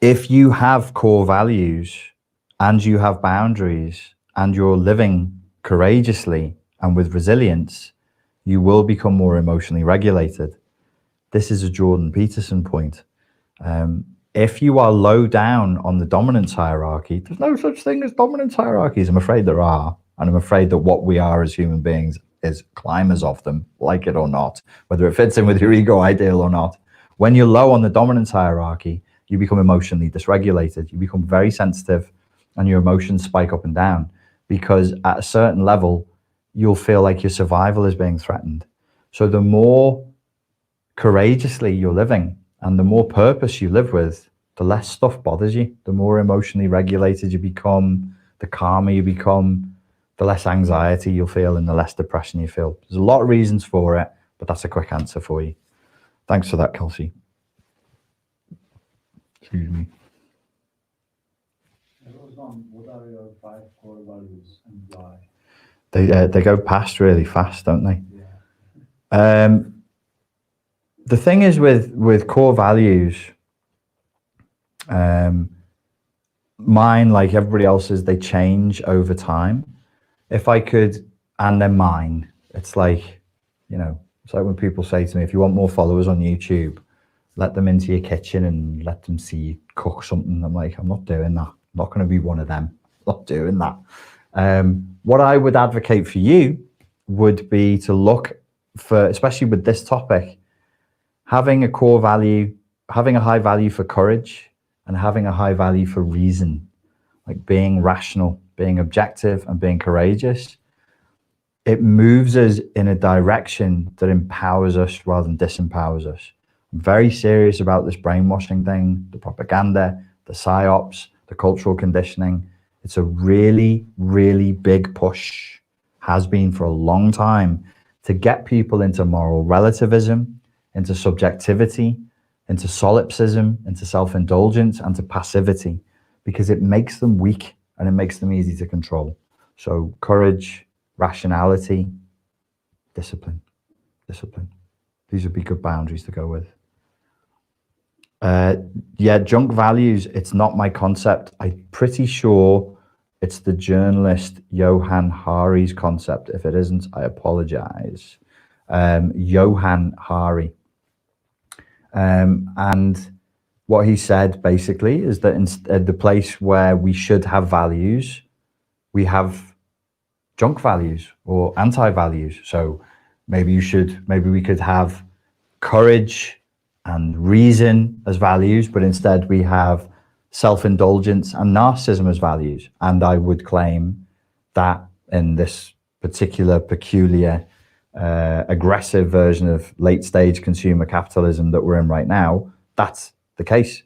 If you have core values and you have boundaries and you're living courageously and with resilience, you will become more emotionally regulated. This is a Jordan Peterson point. If you are low down on the dominance hierarchy, there's no such thing as dominance hierarchies. I'm afraid there are. And I'm afraid that what we are as human beings is climbers of them, like it or not, whether it fits in with your ego ideal or not. When you're low on the dominance hierarchy, you become emotionally dysregulated. You become very sensitive and your emotions spike up and down because at a certain level, you'll feel like your survival is being threatened. So the more courageously you're living and the more purpose you live with, the less stuff bothers you, the more emotionally regulated you become, the calmer you become, the less anxiety you'll feel and the less depression you feel. There's a lot of reasons for it, but that's a quick answer for you. Thanks for that, Kelsey. Excuse me. What are your 5 core values and why? They go past really fast, don't they? Yeah. The thing is with core values, mine, like everybody else's, they change over time. If I could, and they're mine, it's like, you know, it's like when people say to me, if you want more followers on YouTube, let them into your kitchen and let them see you cook something. I'm like, I'm not doing that. I'm not going to be one of them. I'm not doing that. What I would advocate for you would be to look for, especially with this topic, having a core value, having a high value for courage and having a high value for reason, like being rational, being objective and being courageous. It moves us in a direction that empowers us rather than disempowers us. I'm very serious about this brainwashing thing, the propaganda, the psyops, the cultural conditioning. It's a really, really big push, has been for a long time, to get people into moral relativism, into subjectivity, into solipsism, into self-indulgence, and to passivity, because it makes them weak and it makes them easy to control. So courage, rationality, discipline. These would be good boundaries to go with. Yeah, junk values, it's not my concept. I'm pretty sure it's the journalist Johan Hari's concept. If it isn't, I apologize. Johan Hari. And what he said basically is that in the place where we should have values, we have junk values or anti-values. So maybe we could have courage and reason as values, but instead we have self-indulgence and narcissism as values. And I would claim that in this particular peculiar aggressive version of late stage consumer capitalism that we're in right now, that's the case,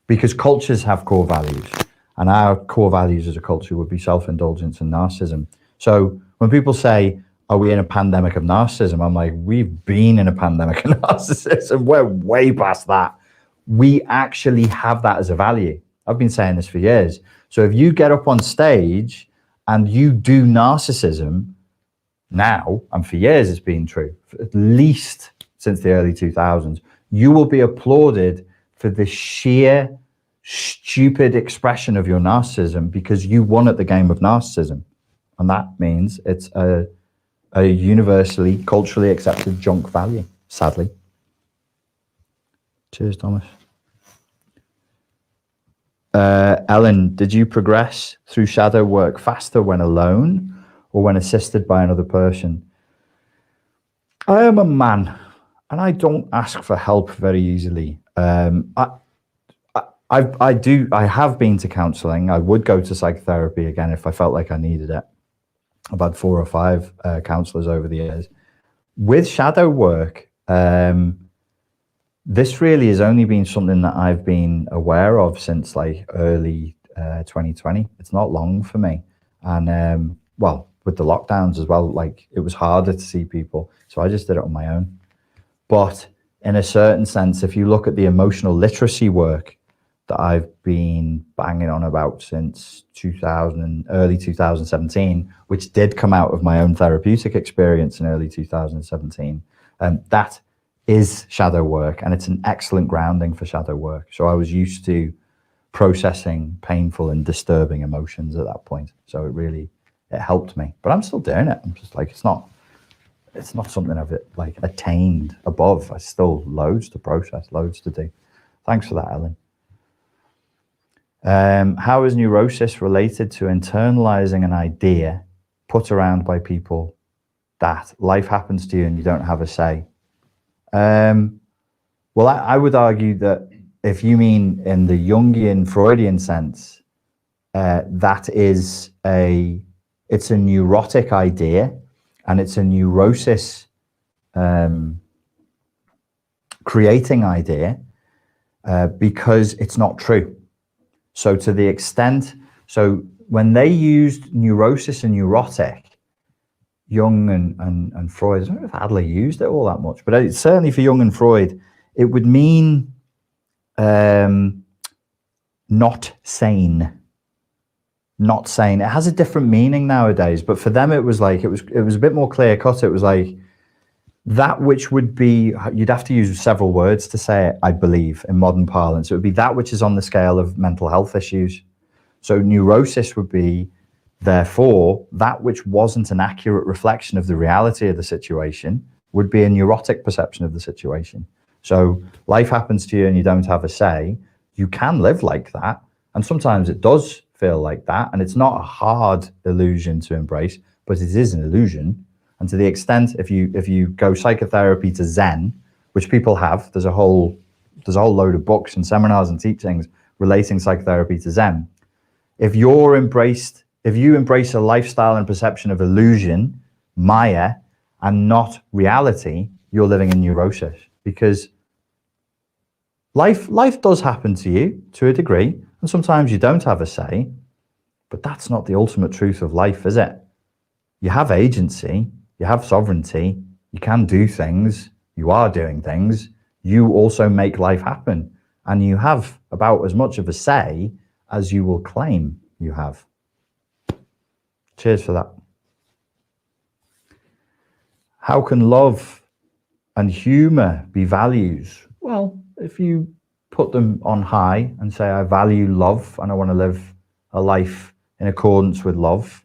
because cultures have core values, and our core values as a culture would be self-indulgence and narcissism. So when people say, are we in a pandemic of narcissism? I'm like, we've been in a pandemic of narcissism. We're way past that. We actually have that as a value. I've been saying this for years. So if you get up on stage and you do narcissism now, and for years it's been true, at least since the early 2000s, you will be applauded for the sheer stupid expression of your narcissism because you won at the game of narcissism. And that means it's a universally, culturally accepted junk value, sadly. Cheers, Thomas. Ellen, did you progress through shadow work faster when alone or when assisted by another person? I am a man and I don't ask for help very easily. I have been to counseling. I would go to psychotherapy again if I felt like I needed it. I've had 4 or 5 counselors over the years. With shadow work, this really has only been something that I've been aware of since like early 2020. It's not long for me. And well, with the lockdowns as well, like it was harder to see people. So I just did it on my own. But in a certain sense, if you look at the emotional literacy work that I've been banging on about since early 2017, which did come out of my own therapeutic experience in early 2017, that is shadow work, and it's an excellent grounding for shadow work. So I was used to processing painful and disturbing emotions at that point. So it helped me, but I'm still doing it. I'm just like, it's not something I've like attained above. I still loads to process, loads to do. Thanks for that, Ellen. How is neurosis related to internalizing an idea put around by people that life happens to you and you don't have a say? Well, I would argue that if you mean in the Jungian Freudian sense, that is it's a neurotic idea, and it's a neurosis creating idea because it's not true. So to the extent, so when they used neurosis and neurotic, Jung and Freud, I don't know if Adler used it all that much, but it's certainly for Jung and Freud, it would mean not sane. Not sane. It has a different meaning nowadays, but for them it was like, it was a bit more clear cut. It was like that which would be, you'd have to use several words to say it, I believe, in modern parlance. It would be that which is on the scale of mental health issues. So neurosis would be, therefore, that which wasn't an accurate reflection of the reality of the situation would be a neurotic perception of the situation. So life happens to you and you don't have a say. You can live like that. And sometimes it does feel like that. And it's not a hard illusion to embrace, but it is an illusion. And to the extent, if you go psychotherapy to Zen, which people have, there's a whole load of books and seminars and teachings relating psychotherapy to Zen. If you embrace a lifestyle and perception of illusion, Maya, and not reality, you're living in neurosis, because life does happen to you to a degree, and sometimes you don't have a say, but that's not the ultimate truth of life, is it? You have agency, you have sovereignty, you can do things, you are doing things, you also make life happen, and you have about as much of a say as you will claim you have. Cheers for that. How can love and humor be values? Well, if you put them on high and say, I value love and I want to live a life in accordance with love,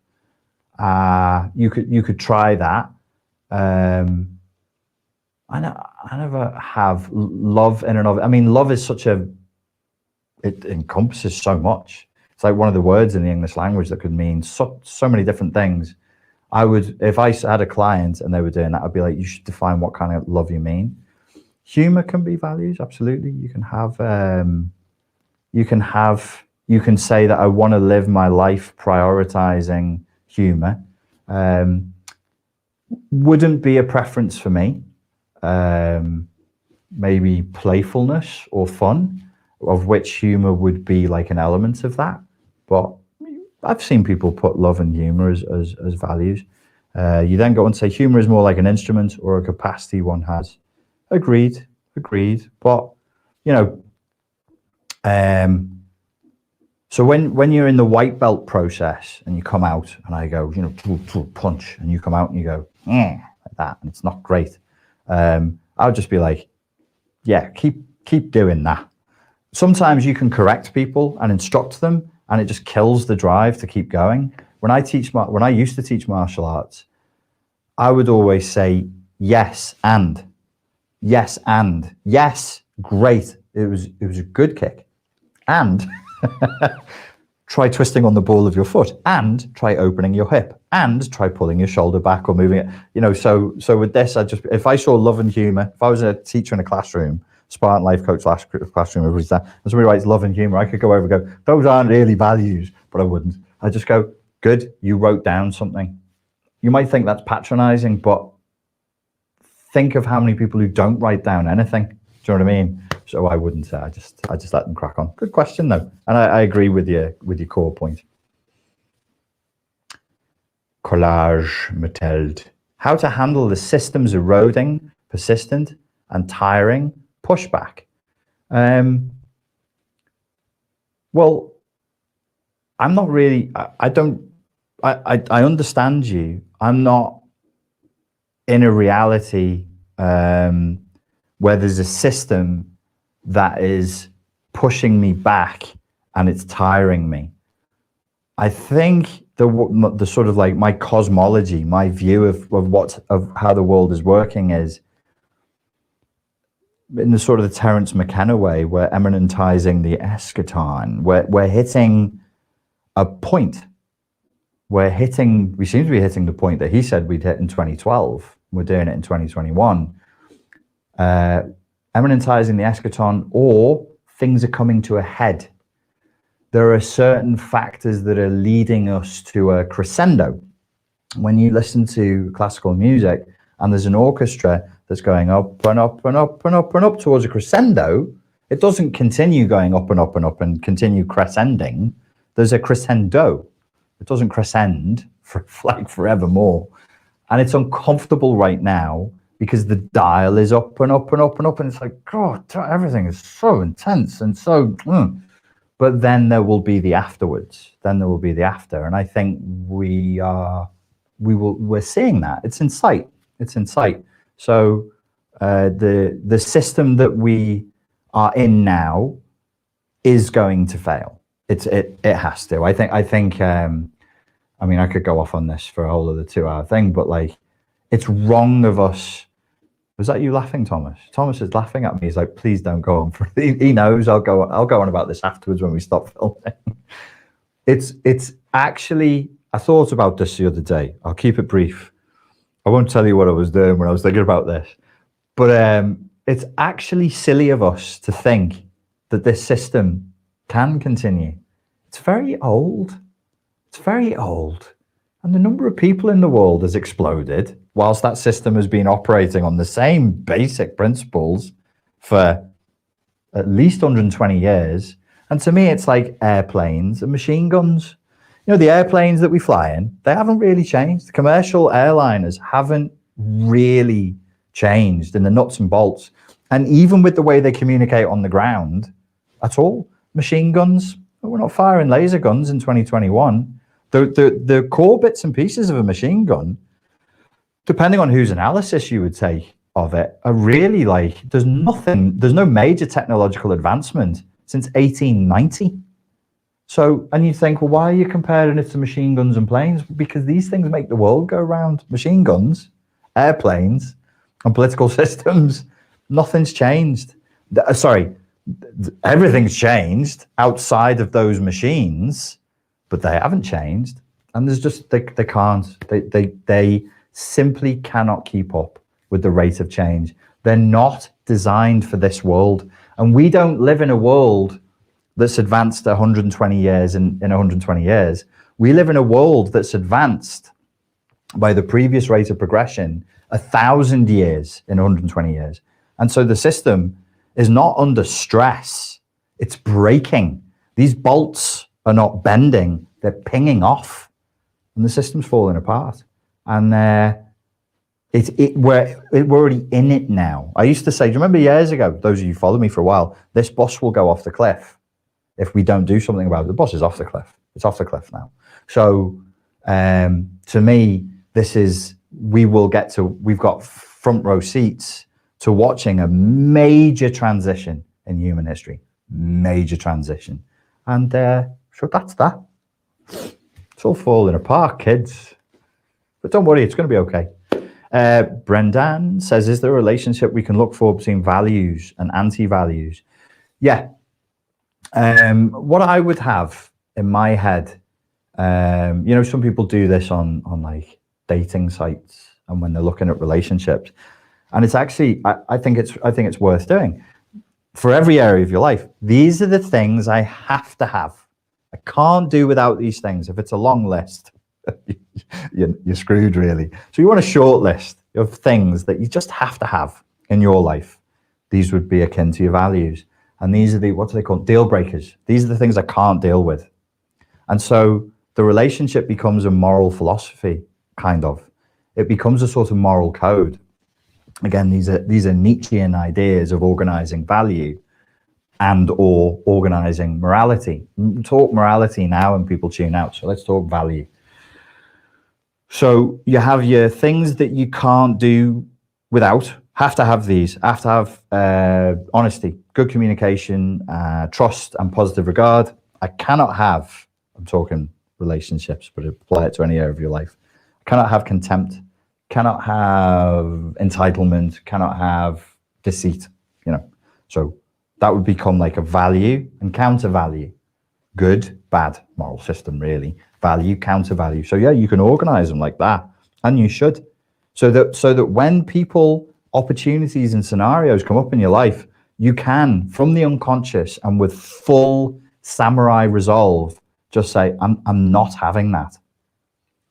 you could try that. I never have love in and of it. I mean, love is it encompasses so much. It's like one of the words in the English language that could mean so many different things. If I had a client and they were doing that, I'd be like, you should define what kind of love you mean. Humor can be values, absolutely. You can say that I want to live my life prioritizing humor. Wouldn't be a preference for me. Maybe playfulness or fun, of which humor would be like an element of that. But I've seen people put love and humor as values. You then go and say humor is more like an instrument or a capacity one has. Agreed. But, so when you're in the white belt process and you come out and I go, punch, and you come out and you go, like that, and it's not great. I'll just be like, yeah, keep doing that. Sometimes you can correct people and instruct them, and it just kills the drive to keep going. When I used to teach martial arts, I would always say yes and yes, great. It was a good kick, and try twisting on the ball of your foot, and try opening your hip, and try pulling your shoulder back or moving it. You know, so with this, if I saw love and humor, if I was a teacher in a classroom, Spartan life coach classroom, and somebody writes love and humor, I could go over and go, those aren't really values, but I wouldn't. I just go, good, you wrote down something. You might think that's patronizing, but think of how many people who don't write down anything. Do you know what I mean? So I wouldn't say. I just let them crack on. Good question though, and I agree with your core point. Collage Mateld. How to handle the system's eroding, persistent, and tiring pushback. Well, I'm not really. I understand you. I'm not in a reality where there's a system that is pushing me back and it's tiring me. I think the sort of like my cosmology, my view of how the world is working is in the sort of the Terence McKenna way. We're eminentizing the eschaton. We're hitting a point. We seem to be hitting the point that he said we'd hit in 2012. We're doing it in 2021. Eminentizing the eschaton, or things are coming to a head. There are certain factors that are leading us to a crescendo. When you listen to classical music and there's an orchestra that's going up and up and up and up and up towards a crescendo, it doesn't continue going up and up and up and continue crescending. There's a crescendo. It doesn't crescend for like forevermore. And it's uncomfortable right now because the dial is up and up and up and up. And it's like, God, everything is so intense and so, but then there will be the afterwards. Then there will be the after. And I think we're seeing that. It's in sight. It's in sight. So the system that we are in now is going to fail. It has to. I think. I mean, I could go off on this for a whole other 2-hour thing, but like, it's wrong of us. Was that you laughing, Thomas? Thomas is laughing at me. He's like, please don't go on. He knows I'll go on about this afterwards when we stop filming. It's actually, I thought about this the other day. I'll keep it brief. I won't tell you what I was doing when I was thinking about this, but it's actually silly of us to think that this system can continue. It's very old. It's very old. And the number of people in the world has exploded whilst that system has been operating on the same basic principles for at least 120 years. And to me, it's like airplanes and machine guns. You know, the airplanes that we fly in, they haven't really changed. The commercial airliners haven't really changed in the nuts and bolts. And even with the way they communicate on the ground at all, machine guns, we're not firing laser guns in 2021. The core bits and pieces of a machine gun, depending on whose analysis you would take of it, are really like, there's no major technological advancement since 1890. So, and you think, well, why are you comparing it to machine guns and planes? Because these things make the world go round. Machine guns, airplanes, and political systems, nothing's changed. Everything's changed outside of those machines, but they haven't changed. And there's just, they can't, they simply cannot keep up with the rate of change. They're not designed for this world. And we don't live in a world that's advanced 120 years in 120 years. We live in a world that's advanced by the previous rate of progression 1,000 years in 120 years. And so the system is not under stress. It's breaking. These bolts are not bending, they're pinging off, and the system's falling apart. And we're already in it now. I used to say, do you remember years ago, those of you who followed me for a while, this bus will go off the cliff if we don't do something about it. The bus is off the cliff. It's off the cliff now. So to me, we've got front row seats to watching a major transition in human history. Major transition. And so that's that. It's all falling apart, kids. But don't worry, it's going to be okay. Brendan says, is there a relationship we can look for between values and anti-values? Yeah. What I would have in my head, you know, some people do this on like dating sites and when they're looking at relationships, and it's actually, I think it's worth doing for every area of your life. These are the things I have to have. I can't do without these things. If it's a long list, you're screwed, really. So you want a short list of things that you just have to have in your life. These would be akin to your values. And these are the, what do they call, deal breakers. These are the things I can't deal with. And so the relationship becomes a moral philosophy, kind of. It becomes a sort of moral code. Again, these are Nietzschean ideas of organizing value and or organizing morality. Talk morality now and people tune out. So let's talk value. So you have your things that you can't do without. Have to have these. Have to have honesty, good communication, trust, and positive regard. I cannot have, I'm talking relationships, but apply it to any area of your life. I cannot have contempt, cannot have entitlement, cannot have deceit, you know. So that would become like a value and counter value. Good, bad, moral system, really. Value, counter value. So yeah, you can organize them like that, and you should. So that when people, opportunities and scenarios come up in your life, you can, from the unconscious and with full samurai resolve, just say, I'm not having that.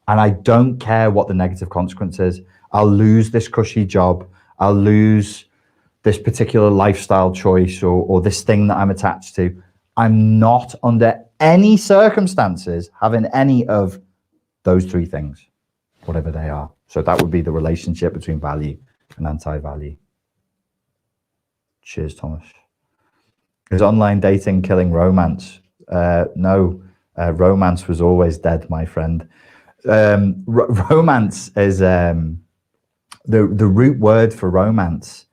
And I don't care what the negative consequence is. I'll lose this cushy job. I'll lose this particular lifestyle choice or this thing that I'm attached to. I'm not under any circumstances having any of those three things, whatever they are. So that would be the relationship between value and anti-value. Cheers, Thomas. Is online dating killing romance? No, romance was always dead, my friend. Romance is the root word for romance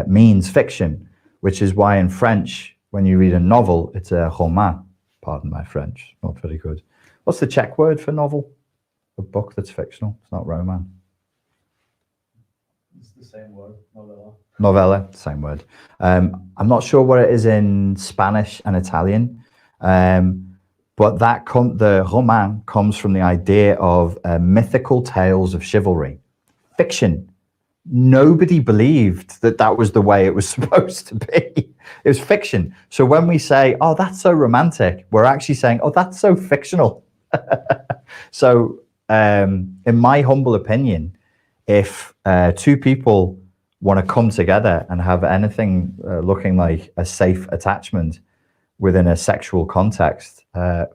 means fiction, which is why in French, when you read a novel, it's a roman. Pardon my French, not very good. What's the Czech word for novel? A book that's fictional. It's not roman. It's the same word, novella. Novella, same word. I'm not sure what it is in Spanish and Italian, but that the roman comes from the idea of mythical tales of chivalry, fiction. Nobody believed that that was the way it was supposed to be. It was fiction. So when we say, oh, that's so romantic, we're actually saying, oh, that's so fictional. So in my humble opinion, if two people want to come together and have anything looking like a safe attachment within a sexual context,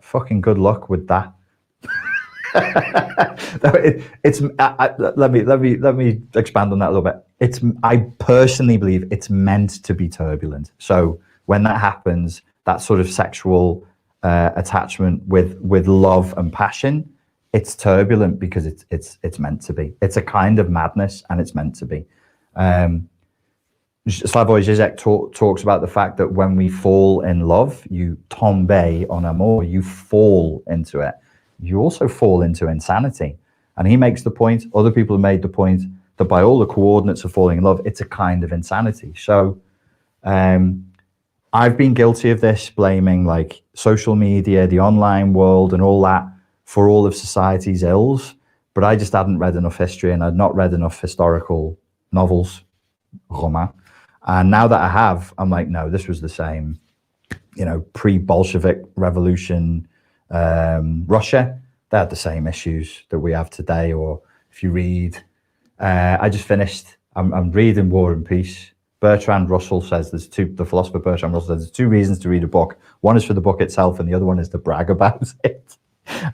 fucking good luck with that. Let me expand on that a little bit. I personally believe it's meant to be turbulent. So when that happens, that sort of sexual attachment with love and passion, it's turbulent because it's meant to be. It's a kind of madness, and it's meant to be. Slavoj Žižek talks about the fact that when we fall in love, you tombe en amour, you fall into it. You also fall into insanity. And he makes the point, other people have made the point, that by all the coordinates of falling in love, it's a kind of insanity. So I've been guilty of this, blaming like social media, the online world and all that for all of society's ills. But I just hadn't read enough history, and I'd not read enough historical novels, romans. And now that I have, I'm like, no, this was the same, you know, pre-Bolshevik revolution, Russia, they had the same issues that we have today. Or if you read, I just finished, I'm reading War and Peace. Bertrand Russell says the philosopher Bertrand Russell says there's two reasons to read a book. One is for the book itself, and the other one is to brag about it.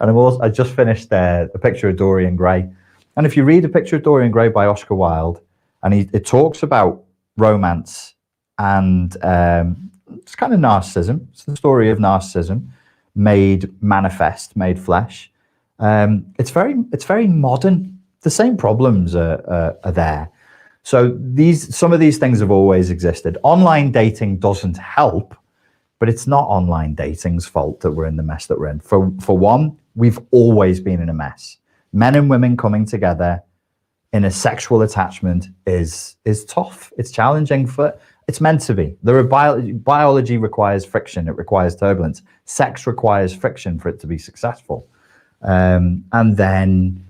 And I just finished A Picture of Dorian Gray. And if you read A Picture of Dorian Gray by Oscar Wilde, and it talks about romance and it's kind of narcissism. It's the story of narcissism made manifest, made flesh. It's very modern. The same problems are there, So some of these things have always existed. Online dating doesn't help, but it's not online dating's fault that we're in the mess that we're in. For one, we've always been in a mess. Men and women coming together in a sexual attachment is tough. It's challenging. It's meant to be. Biology requires friction. It requires turbulence. Sex requires friction for it to be successful. And then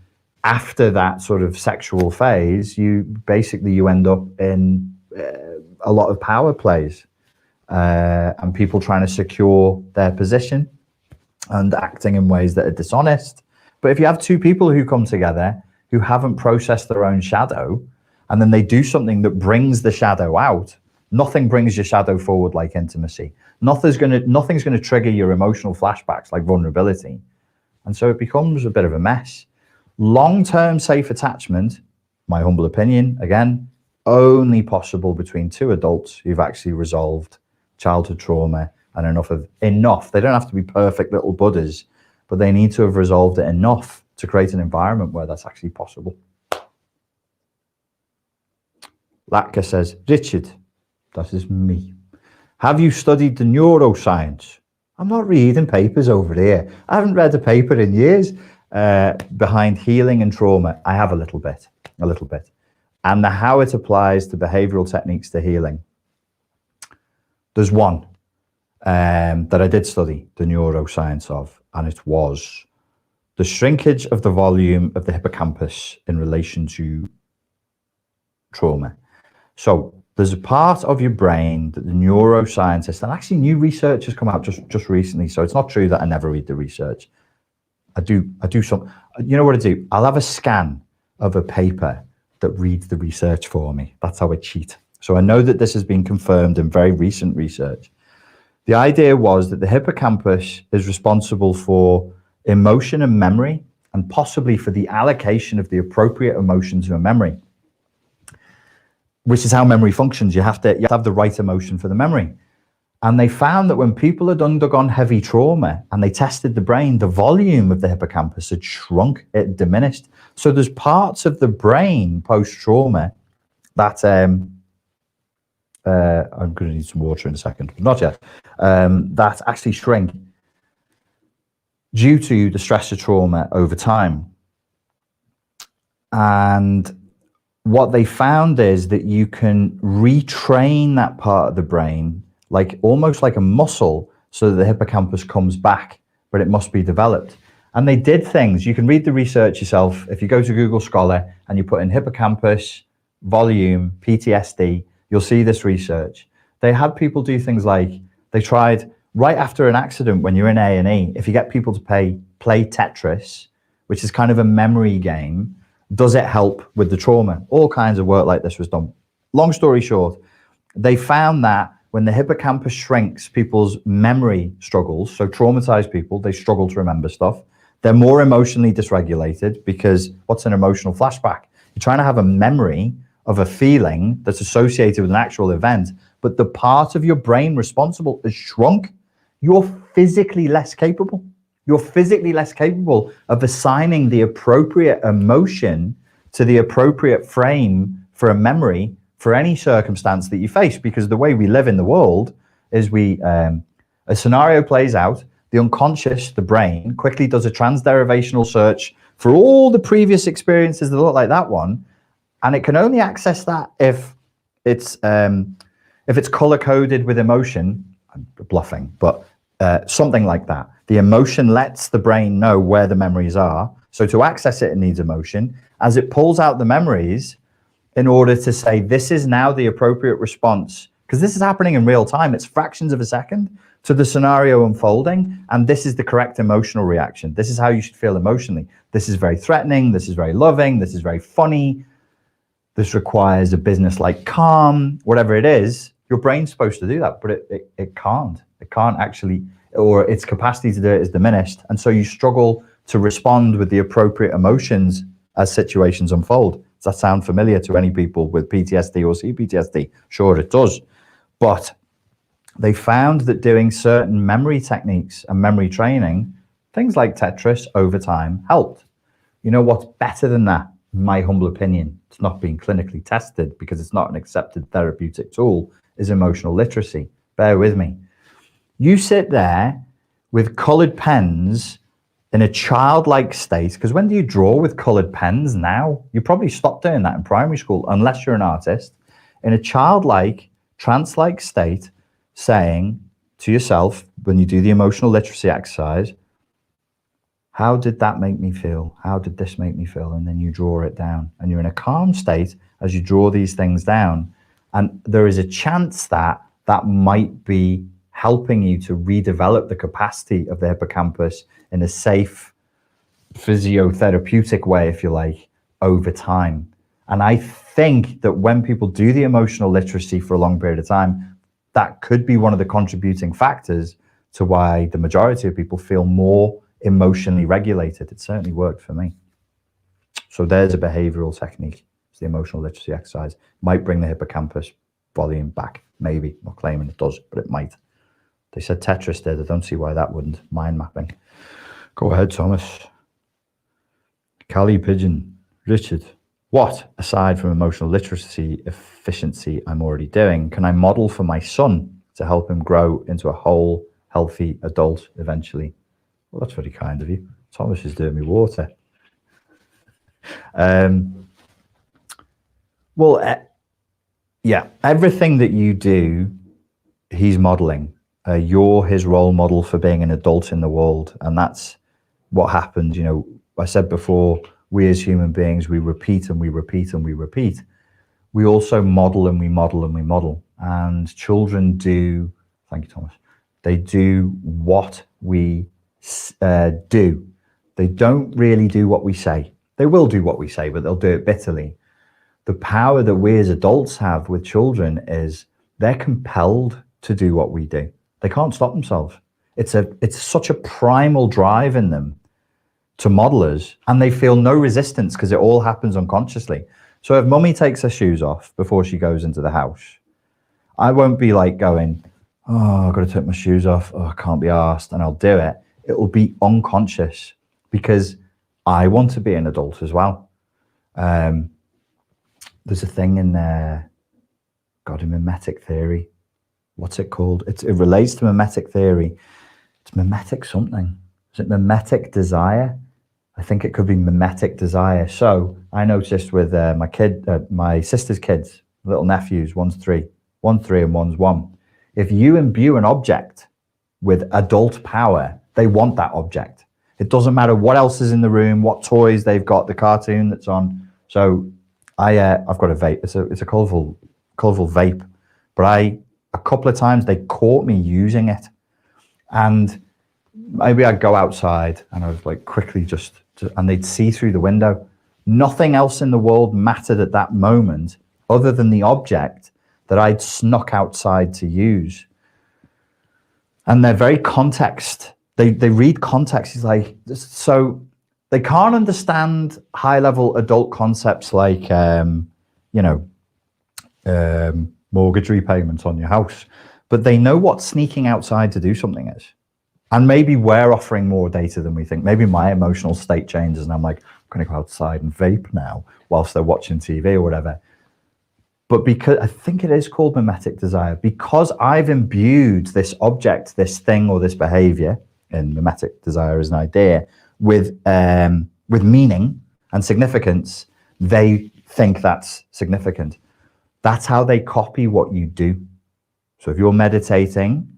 after that sort of sexual phase, you end up in a lot of power plays and people trying to secure their position and acting in ways that are dishonest. But if you have two people who come together who haven't processed their own shadow, and then they do something that brings the shadow out, nothing brings your shadow forward like intimacy. Nothing's gonna trigger your emotional flashbacks like vulnerability. And so it becomes a bit of a mess. Long-term safe attachment, my humble opinion, again, only possible between two adults who've actually resolved childhood trauma and enough. They don't have to be perfect little Buddhas, but they need to have resolved it enough to create an environment where that's actually possible. Latka says, Richard, that is me. Have you studied the neuroscience? I'm not reading papers over here. I haven't read a paper in years behind healing and trauma. I have a little bit. And how it applies to behavioral techniques to healing. There's one that I did study the neuroscience of, and it was the shrinkage of the volume of the hippocampus in relation to trauma. So there's a part of your brain that the neuroscientists, and actually new research has come out just recently, so it's not true that I never read the research. I do some, you know what I do? I'll have a scan of a paper that reads the research for me. That's how I cheat. So I know that this has been confirmed in very recent research. The idea was that the hippocampus is responsible for emotion and memory, and possibly for the allocation of the appropriate emotion to a memory, which is how memory functions. You have to have the right emotion for the memory. And they found that when people had undergone heavy trauma and they tested the brain, the volume of the hippocampus had shrunk, it diminished. So there's parts of the brain post-trauma that, I'm going to need some water in a second, but not yet, that actually shrink due to the stress of trauma over time. And what they found is that you can retrain that part of the brain, like almost like a muscle, so that the hippocampus comes back, but it must be developed. And they did things. You can read the research yourself. If you go to Google Scholar and you put in hippocampus, volume, PTSD, you'll see this research. They had people do things like, they tried right after an accident when you're in A&E, if you get people to play Tetris, which is kind of a memory game, does it help with the trauma? All kinds of work like this was done. Long story short, they found that when the hippocampus shrinks, people's memory struggles. So traumatized people, they struggle to remember stuff. They're more emotionally dysregulated, because what's an emotional flashback? You're trying to have a memory of a feeling that's associated with an actual event, but the part of your brain responsible is shrunk. You're physically less capable. You're physically less capable of assigning the appropriate emotion to the appropriate frame for a memory for any circumstance that you face, because the way we live in the world is a scenario plays out, the unconscious, the brain, quickly does a transderivational search for all the previous experiences that look like that one, and it can only access that if it's color coded with emotion. I'm bluffing, but something like that. The emotion lets the brain know where the memories are. So to access it, it needs emotion. As it pulls out the memories in order to say, this is now the appropriate response, because this is happening in real time. It's fractions of a second to the scenario unfolding. And this is the correct emotional reaction. This is how you should feel emotionally. This is very threatening. This is very loving. This is very funny. This requires a business-like calm, whatever it is. Your brain's supposed to do that, but it can't. It can't actually, or its capacity to do it is diminished. And so you struggle to respond with the appropriate emotions as situations unfold. Does that sound familiar to any people with PTSD or CPTSD? Sure, it does. But they found that doing certain memory techniques and memory training, things like Tetris over time, helped. You know what's better than that? my humble opinion, it's not being clinically tested because it's not an accepted therapeutic tool, is emotional literacy. Bear with me. You sit there with colored pens in a childlike state, because when do you draw with colored pens now? You probably stopped doing that in primary school, unless you're an artist, in a childlike, trance-like state, saying to yourself, when you do the emotional literacy exercise, how did that make me feel? How did this make me feel? And then you draw it down, and you're in a calm state as you draw these things down. And there is a chance that that might be helping you to redevelop the capacity of the hippocampus in a safe physiotherapeutic way, if you like, over time. And I think that when people do the emotional literacy for a long period of time, that could be one of the contributing factors to why the majority of people feel more emotionally regulated. It certainly worked for me. So there's a behavioral technique. It's the emotional literacy exercise. Might bring the hippocampus volume back. Maybe. I'm not claiming it does, but it might. They said Tetris did. I don't see why that wouldn't. Mind mapping. Go ahead, Thomas. Callie Pigeon. Richard. What, aside from emotional literacy efficiency I'm already doing, can I model for my son to help him grow into a whole, healthy adult eventually? Well, that's very kind of you. Thomas is doing me water. Yeah, everything that you do, he's modeling. You're his role model for being an adult in the world. And that's what happens. You know, I said before, we as human beings, we repeat and we repeat and we repeat. We also model and we model and we model. And children do, thank you, Thomas, they do what we do. They don't really do what we say. They will do what we say, but they'll do it bitterly. The power that we as adults have with children is they're compelled to do what we do. They can't stop themselves. It's such a primal drive in them to model us, and they feel no resistance because it all happens unconsciously. So if mummy takes her shoes off before she goes into the house, I won't be like going, oh, I've got to take my shoes off. Oh, I can't be arsed, and I'll do it. It will be unconscious because I want to be an adult as well. There's a thing in there, in mimetic theory. What's it called? It relates to mimetic theory. It's mimetic something. Is it mimetic desire? I think it could be mimetic desire. So I noticed with my sister's kids, little nephews, one's 3 and one's 1. If you imbue an object with adult power, they want that object. It doesn't matter what else is in the room, what toys they've got, the cartoon that's on. So I've got a vape. It's a colourful vape, but a couple of times they caught me using it, and maybe I'd go outside and I was like quickly and they'd see through the window. Nothing else in the world mattered at that moment other than the object that I'd snuck outside to use. And they're very context. They read context. It's like, so they can't understand high-level adult concepts like, mortgage repayments on your house, but they know what sneaking outside to do something is. And maybe we're offering more data than we think. Maybe my emotional state changes and I'm like, I'm going to go outside and vape now whilst they're watching TV or whatever. But because I think it is called mimetic desire, because I've imbued this object, this thing or this behavior, and mimetic desire is an idea, with meaning and significance, they think that's significant. That's how they copy what you do. So if you're meditating,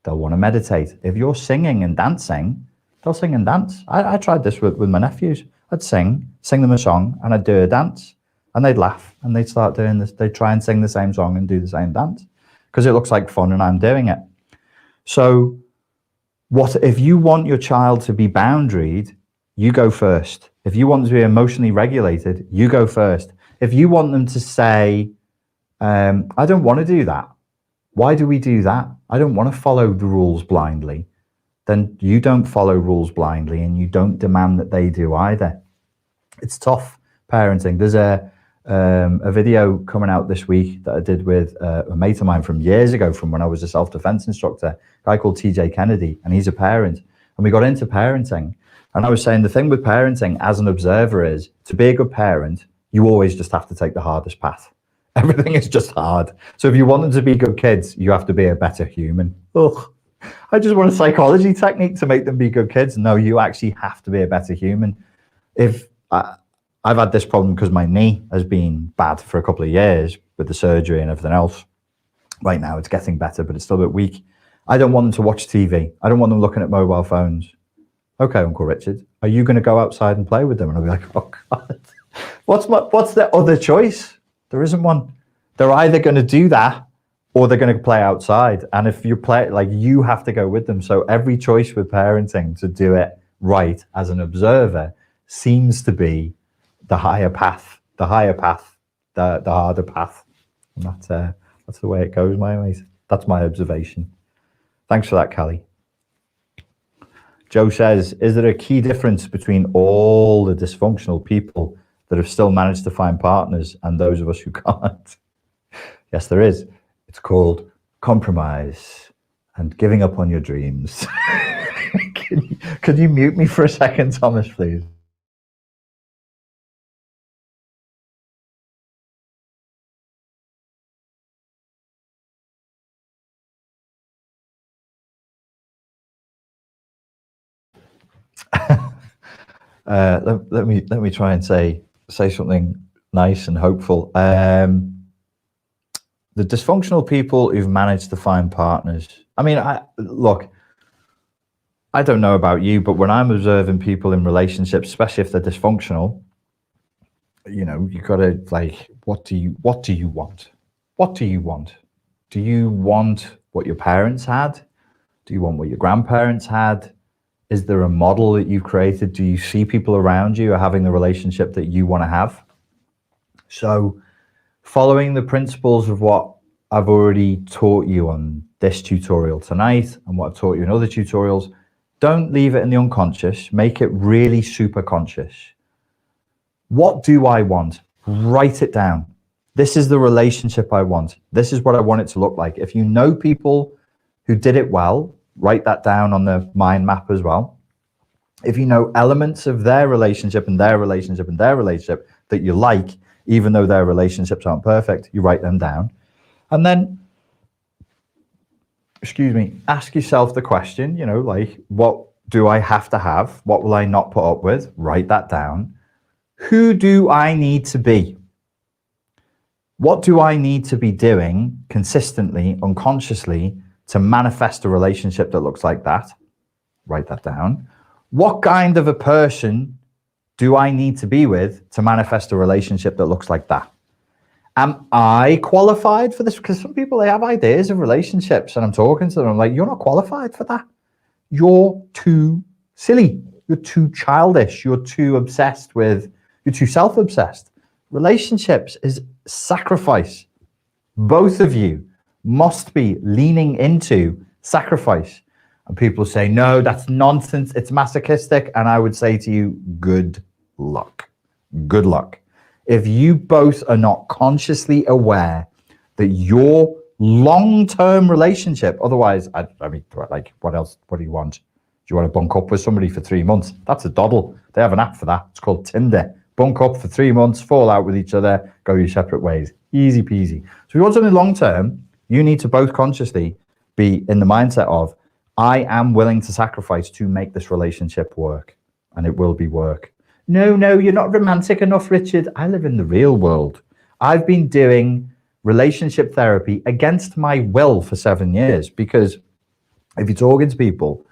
they'll want to meditate. If you're singing and dancing, they'll sing and dance. I tried this with my nephews. I'd sing them a song, and I'd do a dance, and they'd laugh, and they'd start doing this. They'd try and sing the same song and do the same dance because it looks like fun and I'm doing it. So what if you want your child to be boundaried, you go first. If you want them to be emotionally regulated, you go first. If you want them to say, I don't want to do that. Why do we do that? I don't want to follow the rules blindly. Then you don't follow rules blindly and you don't demand that they do either. It's tough parenting. There's a video coming out this week that I did with a mate of mine from years ago, from when I was a self-defense instructor, a guy called TJ Kennedy, and he's a parent. and we got into parenting. And I was saying the thing with parenting as an observer is, to be a good parent, you always just have to take the hardest path. Everything is just hard. So if you want them to be good kids, you have to be a better human. Ugh. I just want a psychology technique to make them be good kids. No, you actually have to be a better human. If I've had this problem because my knee has been bad for a couple of years with the surgery and everything else. Right now it's getting better, but it's still a bit weak. I don't want them to watch TV. I don't want them looking at mobile phones. Okay, Uncle Richard, are you going to go outside and play with them? And I'll be like, oh God, what's the other choice? There isn't one. They're either going to do that or they're going to play outside. And if you play, like, you have to go with them. So every choice with parenting to do it right as an observer seems to be the higher path, the harder path. And that's the way it goes, my mate. That's my observation. Thanks for that, Callie. Joe says, is there a key difference between all the dysfunctional people that have still managed to find partners and those of us who can't? Yes, there is. It's called compromise and giving up on your dreams. Could you mute me for a second, Thomas, please? Let me try and say something nice and hopeful. The dysfunctional people who've managed to find partners. I mean, look, I don't know about you, but when I'm observing people in relationships, especially if they're dysfunctional, you know, you gotta, like, what do you want? What do you want? Do you want what your parents had? Do you want what your grandparents had? Is there a model that you've created? Do you see people around you are having the relationship that you want to have? So following the principles of what I've already taught you on this tutorial tonight and what I've taught you in other tutorials, don't leave it in the unconscious. Make it really super conscious. What do I want? Write it down. This is the relationship I want. This is what I want it to look like. If you know people who did it well, write that down on the mind map as well. If you know elements of their relationship and their relationship and their relationship that you like, even though their relationships aren't perfect, you write them down. And then, ask yourself the question, you know, like, what do I have to have? What will I not put up with? Write that down. Who do I need to be? What do I need to be doing consistently, unconsciously, to manifest a relationship that looks like that? Write that down. What kind of a person do I need to be with to manifest a relationship that looks like that? Am I qualified for this? Because some people, they have ideas of relationships and I'm talking to them, I'm like, you're not qualified for that. You're too silly. You're too childish. You're too obsessed with, you're too self-obsessed. Relationships is sacrifice. Both of you must be leaning into sacrifice. And people say, no, that's nonsense. It's masochistic. And I would say to you, good luck. Good luck. If you both are not consciously aware that your long-term relationship, otherwise, I mean, like, what else? What do you want? Do you want to bunk up with somebody for 3 months? That's a doddle. They have an app for that. It's called Tinder. Bunk up for 3 months, fall out with each other, go your separate ways. Easy peasy. So if you want something long-term, you need to both consciously be in the mindset of, I am willing to sacrifice to make this relationship work, and it will be work. No, you're not romantic enough, Richard. I live in the real world. I've been doing relationship therapy against my will for 7 years, because if you're talking to people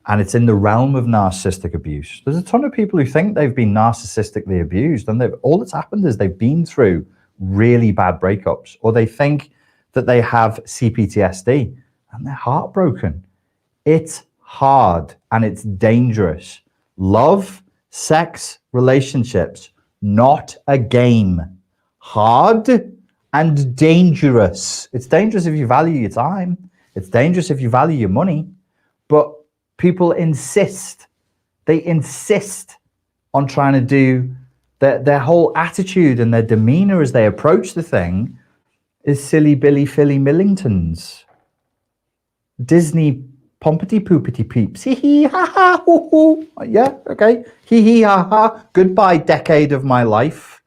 and it's in the realm of narcissistic abuse, there's a ton of people who think they've been narcissistically abused, and all that's happened is they've been through really bad breakups, or they think that they have CPTSD and they're heartbroken. It's hard and it's dangerous. Love, sex, relationships, not a game. Hard and dangerous. It's dangerous if you value your time. It's dangerous if you value your money. But people insist. They insist on trying to do their whole attitude and their demeanor as they approach the thing is silly Billy Philly Millington's. Disney Pompity poopity peeps. Hee hee ha ha hoo hoo. Yeah, okay. Hee hee ha ha. Goodbye, decade of my life.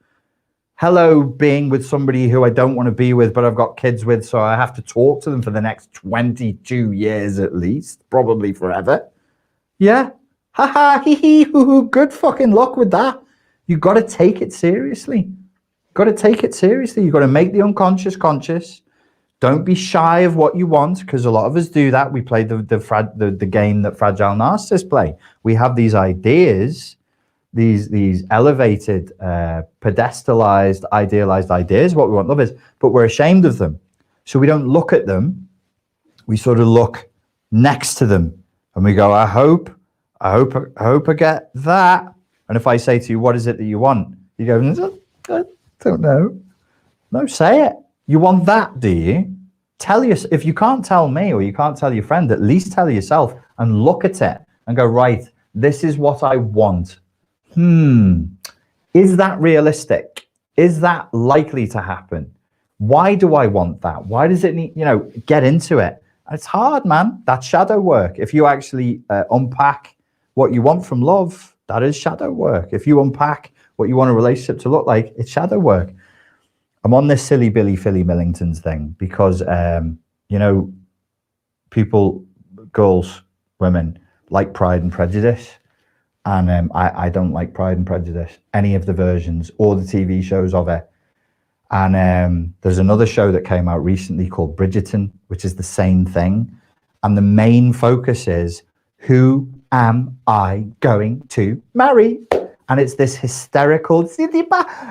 Hello, being with somebody who I don't want to be with, but I've got kids with, so I have to talk to them for the next 22 years at least, probably forever. Yeah. Ha ha hee hee hoo hoo. Good fucking luck with that. You got to take it seriously. Got to take it seriously. You've got to make the unconscious conscious. Don't be shy of what you want, because a lot of us do that. We play the game that fragile narcissists play. We have these ideas, these elevated, pedestalized, idealized ideas, what we want love is, but we're ashamed of them. So we don't look at them. We sort of look next to them, and we go, I hope I get that. And if I say to you, what is it that you want? You go, I don't know. No, say it. You want that, do you? Tell us. If you can't tell me or you can't tell your friend, at least tell yourself and look at it and go, right, this is what I want. Is that realistic? Is that likely to happen? Why do I want that? Why does it need, get into it? It's hard, man. That's shadow work. If you actually unpack what you want from love, that is shadow work. If you unpack what you want a relationship to look like, it's shadow work. I'm on this silly Billy Philly Millingtons thing because, people, girls, women like Pride and Prejudice. And I don't like Pride and Prejudice, any of the versions or the TV shows of it. And there's another show that came out recently called Bridgerton, which is the same thing. And the main focus is, who am I going to marry? And it's this hysterical,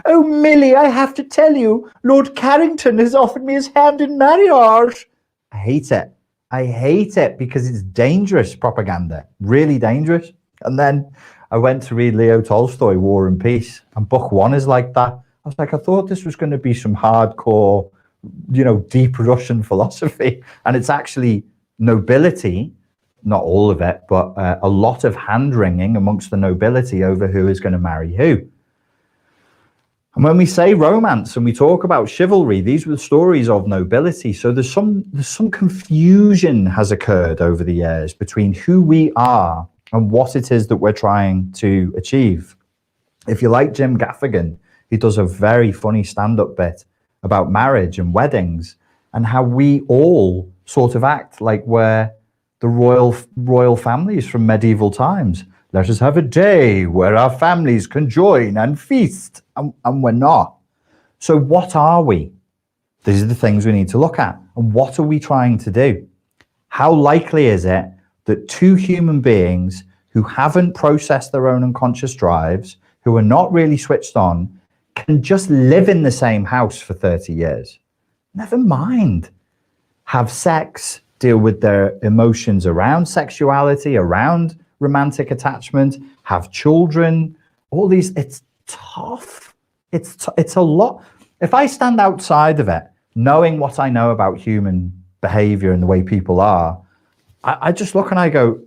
oh, Millie, I have to tell you, Lord Carrington has offered me his hand in marriage. I hate it. I hate it because it's dangerous propaganda, really dangerous. And then I went to read Leo Tolstoy, War and Peace, and book 1 is like that. I was like, I thought this was going to be some hardcore, deep Russian philosophy. And it's actually nobility, not all of it, but a lot of hand-wringing amongst the nobility over who is going to marry who. And when we say romance and we talk about chivalry, these were the stories of nobility. So there's some confusion has occurred over the years between who we are and what it is that we're trying to achieve. If you like Jim Gaffigan, he does a very funny stand-up bit about marriage and weddings and how we all sort of act like we're the royal families from medieval times. Let us have a day where our families can join and feast, and we're not. So what are we? These are the things we need to look at. And what are we trying to do? How likely is it that two human beings who haven't processed their own unconscious drives, who are not really switched on, can just live in the same house for 30 years? Never mind. Have sex, deal with their emotions around sexuality, around romantic attachment, have children, all these. It's tough. It's a lot. If I stand outside of it, knowing what I know about human behavior and the way people are, I just look and I go,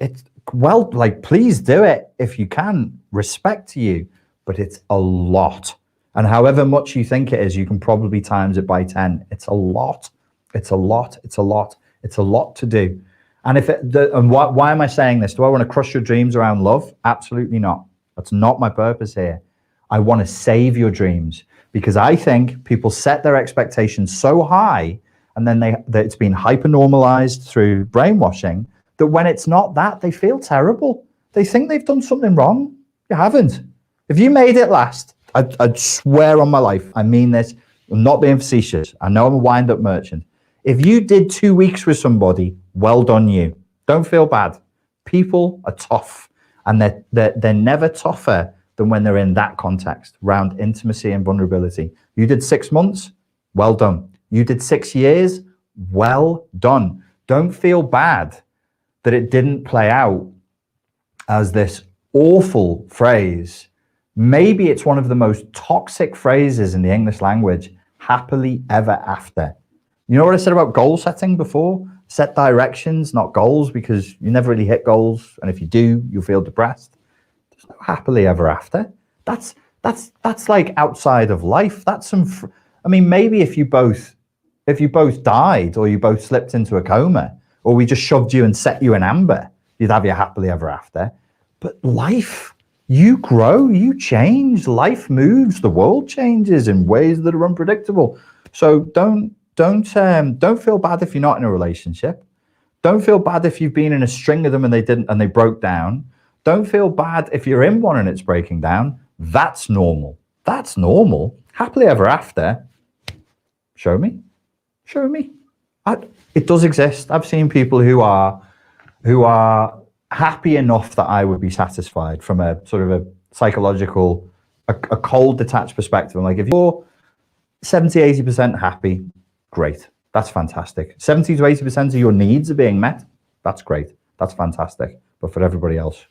please do it if you can, respect to you, but it's a lot. And however much you think it is, you can probably times it by 10. It's a lot. It's a lot. It's a lot. It's a lot to do. And why am I saying this? Do I want to crush your dreams around love? Absolutely not. That's not my purpose here. I want to save your dreams, because I think people set their expectations so high, and then it's been hyper-normalized through brainwashing, that when it's not that, they feel terrible. They think they've done something wrong. You haven't. If you made it last, I'd swear on my life, I mean this, I'm not being facetious. I know I'm a wind-up merchant. If you did 2 weeks with somebody, well done you. Don't feel bad. People are tough, and they're never tougher than when they're in that context, around intimacy and vulnerability. You did 6 months, well done. You did 6 years, well done. Don't feel bad that it didn't play out as this awful phrase. Maybe it's one of the most toxic phrases in the English language, happily ever after. You know what I said about goal setting before? Set directions, not goals, because you never really hit goals. And if you do, you'll feel depressed. There's no happily ever after. That's like outside of life. That's maybe if you both died or you both slipped into a coma, or we just shoved you and set you in amber, you'd have your happily ever after. But life, you grow, you change, life moves, the world changes in ways that are unpredictable. So don't feel bad if you're not in a relationship. Don't feel bad if you've been in a string of them and they broke down. Don't feel bad if you're in one and it's breaking down. That's normal. That's normal. Happily ever after. Show me. Show me. It does exist. I've seen people who are happy enough that I would be satisfied from a sort of a psychological, a cold, detached perspective. I'm like, if you're 70, 80% happy, great. That's fantastic. 70 to 80% of your needs are being met. That's great. That's fantastic. But for everybody else,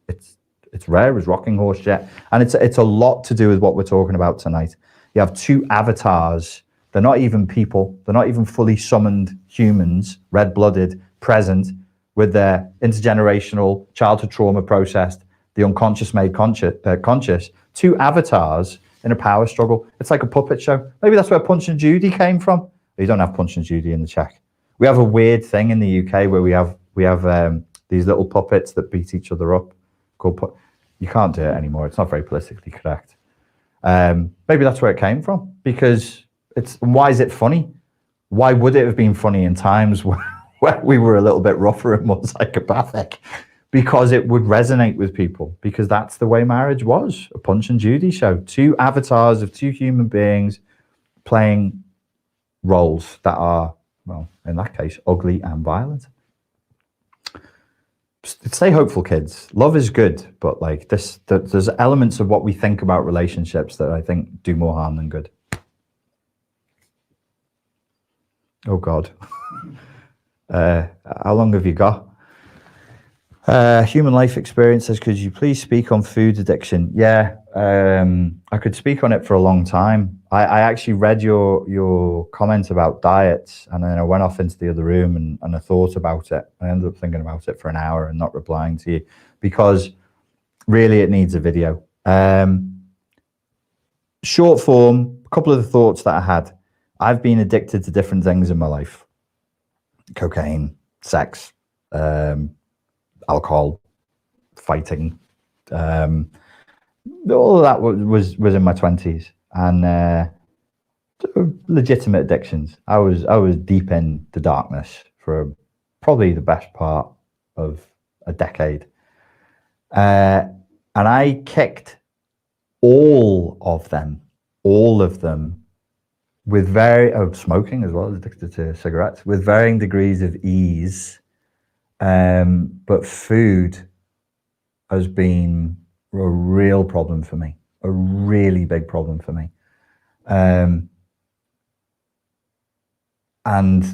it's rare as rocking horse shit. And it's a lot to do with what we're talking about tonight. You have two avatars. They're not even people. They're not even fully summoned humans, red-blooded, present, with their intergenerational childhood trauma processed, the unconscious made conscious. Two avatars in a power struggle. It's like a puppet show. Maybe that's where Punch and Judy came from. You don't have Punch and Judy in the Czech. We have a weird thing in the UK where we have these little puppets that beat each other up. You can't do it anymore. It's not very politically correct. Maybe that's where it came from, because why is it funny? Why would it have been funny in times where we were a little bit rougher and more psychopathic? Because it would resonate with people, because that's the way marriage was, a Punch and Judy show. Two avatars of two human beings playing roles that are, well, in that case, ugly and violent. Stay hopeful, kids. Love is good, but like there's elements of what we think about relationships that I think do more harm than good. Oh God. How long have you got? Human life experiences. Could you please speak on food addiction? Yeah, I could speak on it for a long time. I actually read your comment about diets, and then I went off into the other room and I thought about it. I ended up thinking about it for an hour and not replying to you, because really it needs a video. Short form, a couple of the thoughts that I had. I've been addicted to different things in my life. Cocaine, sex, alcohol, fighting, all of that was in my 20s, and legitimate addictions. I was deep in the darkness for probably the best part of a decade, and I kicked all of them, with smoking as well, addicted to cigarettes, with varying degrees of ease. But food has been a real problem for me, a really big problem for me. And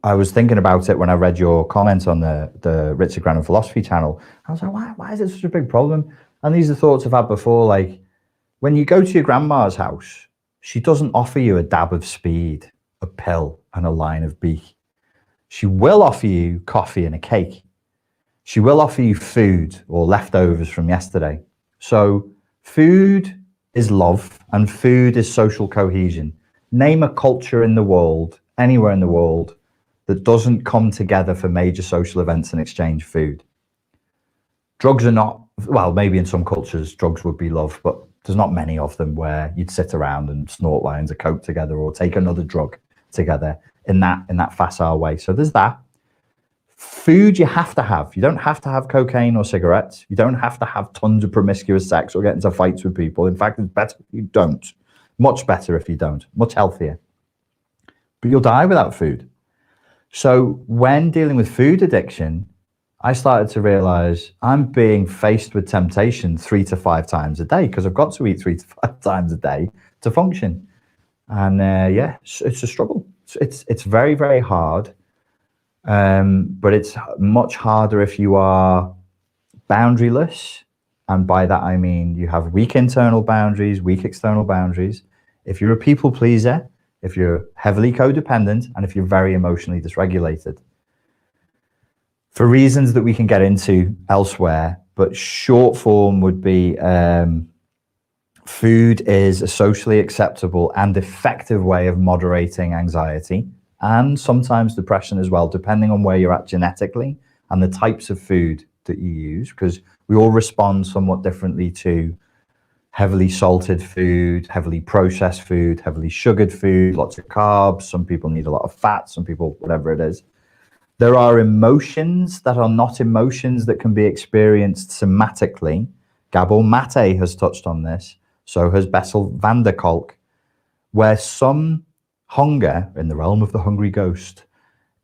I was thinking about it when I read your comments on the Richard Grannon Philosophy channel. I was like, why is it such a big problem? And these are thoughts I've had before, like when you go to your grandma's house, she doesn't offer you a dab of speed, a pill, and a line of beef. She will offer you coffee and a cake. She will offer you food or leftovers from yesterday. So food is love and food is social cohesion. Name a culture in the world, anywhere in the world, that doesn't come together for major social events and exchange food. Drugs are not, well, maybe in some cultures drugs would be love, but there's not many of them where you'd sit around and snort lines of coke together or take another drug together in that facile way. So there's that. Food you have to have. You don't have to have cocaine or cigarettes. You don't have to have tons of promiscuous sex or get into fights with people. In fact, it's better if you don't. Much better if you don't. Much healthier. But you'll die without food. So when dealing with food addiction, I started to realize I'm being faced with temptation 3 to 5 times a day, because I've got to eat 3 to 5 times a day to function. And yeah, it's a struggle. It's very, very hard. But it's much harder if you are boundaryless. And by that, I mean you have weak internal boundaries, weak external boundaries. If you're a people pleaser, if you're heavily codependent, and if you're very emotionally dysregulated. For reasons that we can get into elsewhere, but short form would be food is a socially acceptable and effective way of moderating anxiety and sometimes depression as well, depending on where you're at genetically and the types of food that you use, because we all respond somewhat differently to heavily salted food, heavily processed food, heavily sugared food, lots of carbs. Some people need a lot of fat, some people, whatever it is. There are emotions that are not emotions that can be experienced somatically. Gabor Mate has touched on this. So has Bessel van der Kolk, where some hunger in the realm of the hungry ghost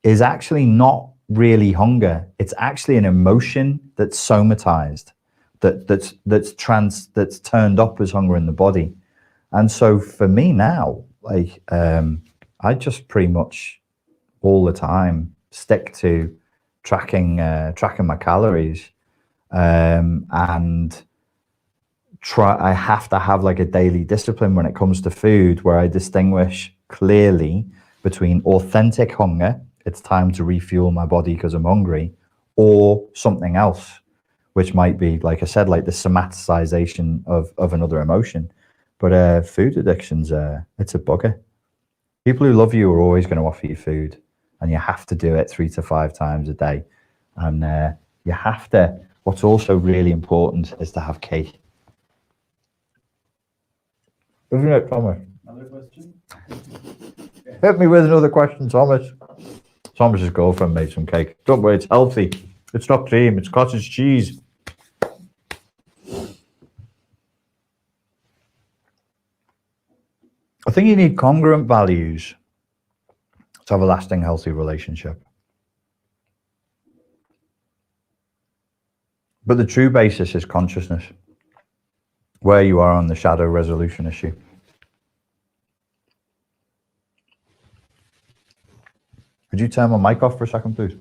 is actually not really hunger. It's actually an emotion that's somatized, that's turned up as hunger in the body. And so for me now, like I just pretty much all the time stick to tracking my calories, and I have to have like a daily discipline when it comes to food, where I distinguish clearly between authentic hunger, it's time to refuel my body because I'm hungry, or something else, which might be, like I said, like the somaticization of another emotion. But food addiction's it's a bugger. People who love you are always going to offer you food, and you have to do it 3 to 5 times a day. And you have to, what's also really important is to have cake. Isn't it, Thomas? Another question? Hit me with another question, Thomas. Thomas's girlfriend made some cake. Don't worry, it's healthy. It's not cream, it's cottage cheese. I think you need congruent values to have a lasting, healthy relationship. But the true basis is consciousness, where you are on the shadow resolution issue. Could you turn my mic off for a second, please?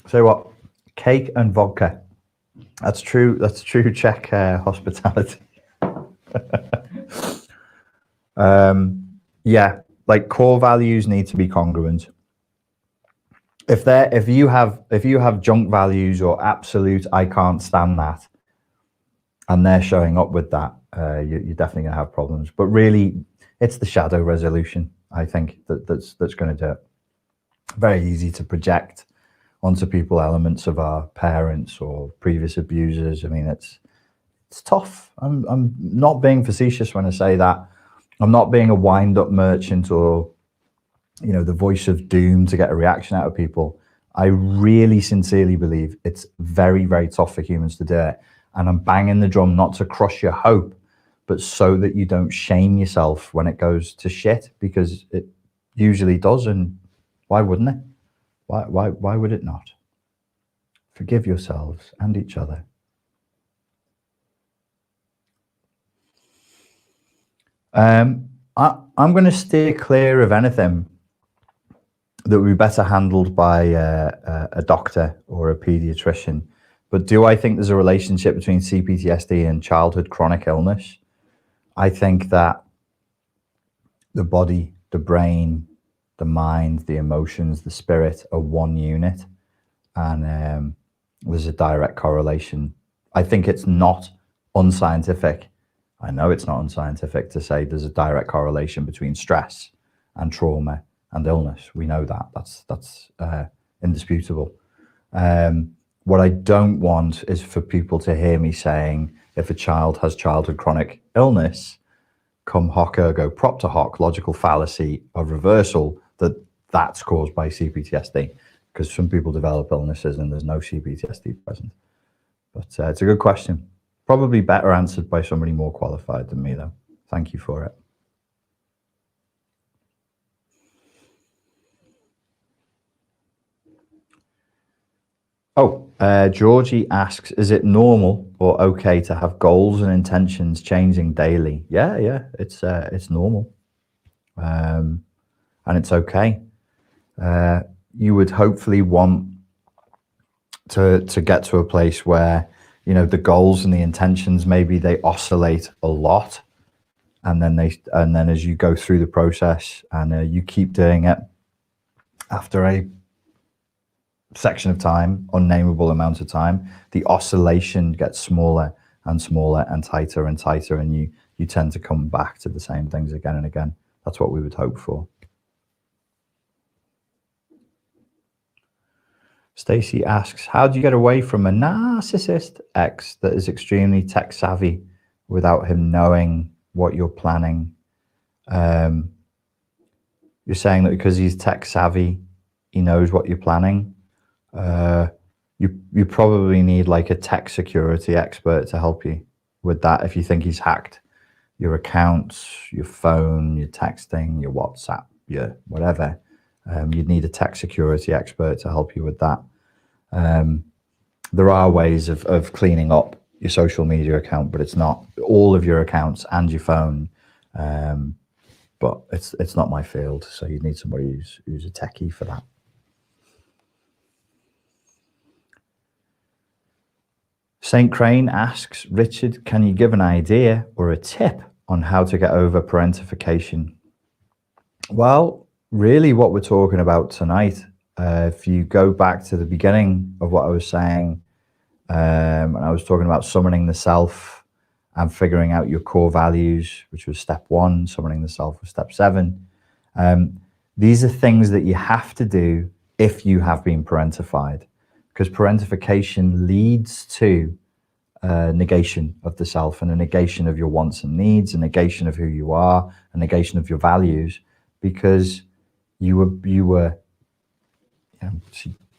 Say what? Cake and vodka. That's true. That's true. Czech hospitality. Yeah, like core values need to be congruent. If you have junk values or absolute I can't stand that, and they're showing up with that, you're definitely gonna have problems. But really, it's the shadow resolution, I think, that's going to do it. Very easy to project onto people elements of our parents or previous abusers. I mean, it's tough. I'm not being facetious when I say that. I'm not being a wind-up merchant or, you know, the voice of doom to get a reaction out of people. I really sincerely believe it's very, very tough for humans to do it. And I'm banging the drum not to crush your hope, but so that you don't shame yourself when it goes to shit, because it usually does. And why wouldn't it? Why would it not? Forgive yourselves and each other. I'm going to steer clear of anything that would be better handled by a doctor or a pediatrician. But do I think there's a relationship between CPTSD and childhood chronic illness? I think that the body, the brain, the mind, the emotions, the spirit are one unit. And there's a direct correlation. I think it's not unscientific. I know it's not unscientific to say there's a direct correlation between stress and trauma and illness. We know that. That's indisputable. What I don't want is for people to hear me saying, if a child has childhood chronic illness, come hoc ergo propter hoc, logical fallacy of reversal, that's caused by CPTSD, because some people develop illnesses and there's no CPTSD present. But it's a good question. Probably better answered by somebody more qualified than me, though. Thank you for it. Oh, Georgie asks, is it normal or okay to have goals and intentions changing daily? Yeah, it's normal. And it's okay. You would hopefully want to get to a place where, you know, the goals and the intentions, maybe they oscillate a lot, and then as you go through the process and you keep doing it, after a section of time, unnameable amount of time, the oscillation gets smaller and smaller and tighter, and you tend to come back to the same things again and again. That's what we would hope for. Stacy asks, how do you get away from a narcissist ex that is extremely tech savvy without him knowing what you're planning? You're saying that because he's tech savvy, he knows what you're planning. You probably need like a tech security expert to help you with that. If you think he's hacked your accounts, your phone, your texting, your WhatsApp, your whatever, you'd need a tech security expert to help you with that. There are ways of cleaning up your social media account, but it's not all of your accounts and your phone. But it's not my field, so you need somebody who's a techie for that. Saint Crane asks, Richard, can you give an idea or a tip on how to get over parentification? Well, really what we're talking about tonight, if you go back to the beginning of what I was saying, and I was talking about summoning the self and figuring out your core values, which was step 1, summoning the self was step 7. These are things that you have to do if you have been parentified, because parentification leads to negation of the self and a negation of your wants and needs, a negation of who you are, a negation of your values, because you were you know,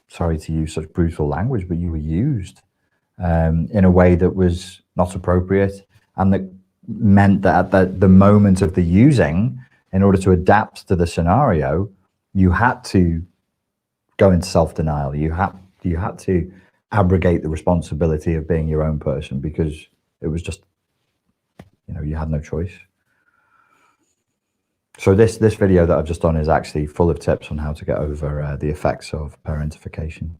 sorry to use such brutal language, but you were used in a way that was not appropriate, and that meant that at the moment of the using, in order to adapt to the scenario, you had to go into self-denial. You had to abrogate the responsibility of being your own person, because it was just, you know, you had no choice. So this video that I've just done is actually full of tips on how to get over the effects of parentification.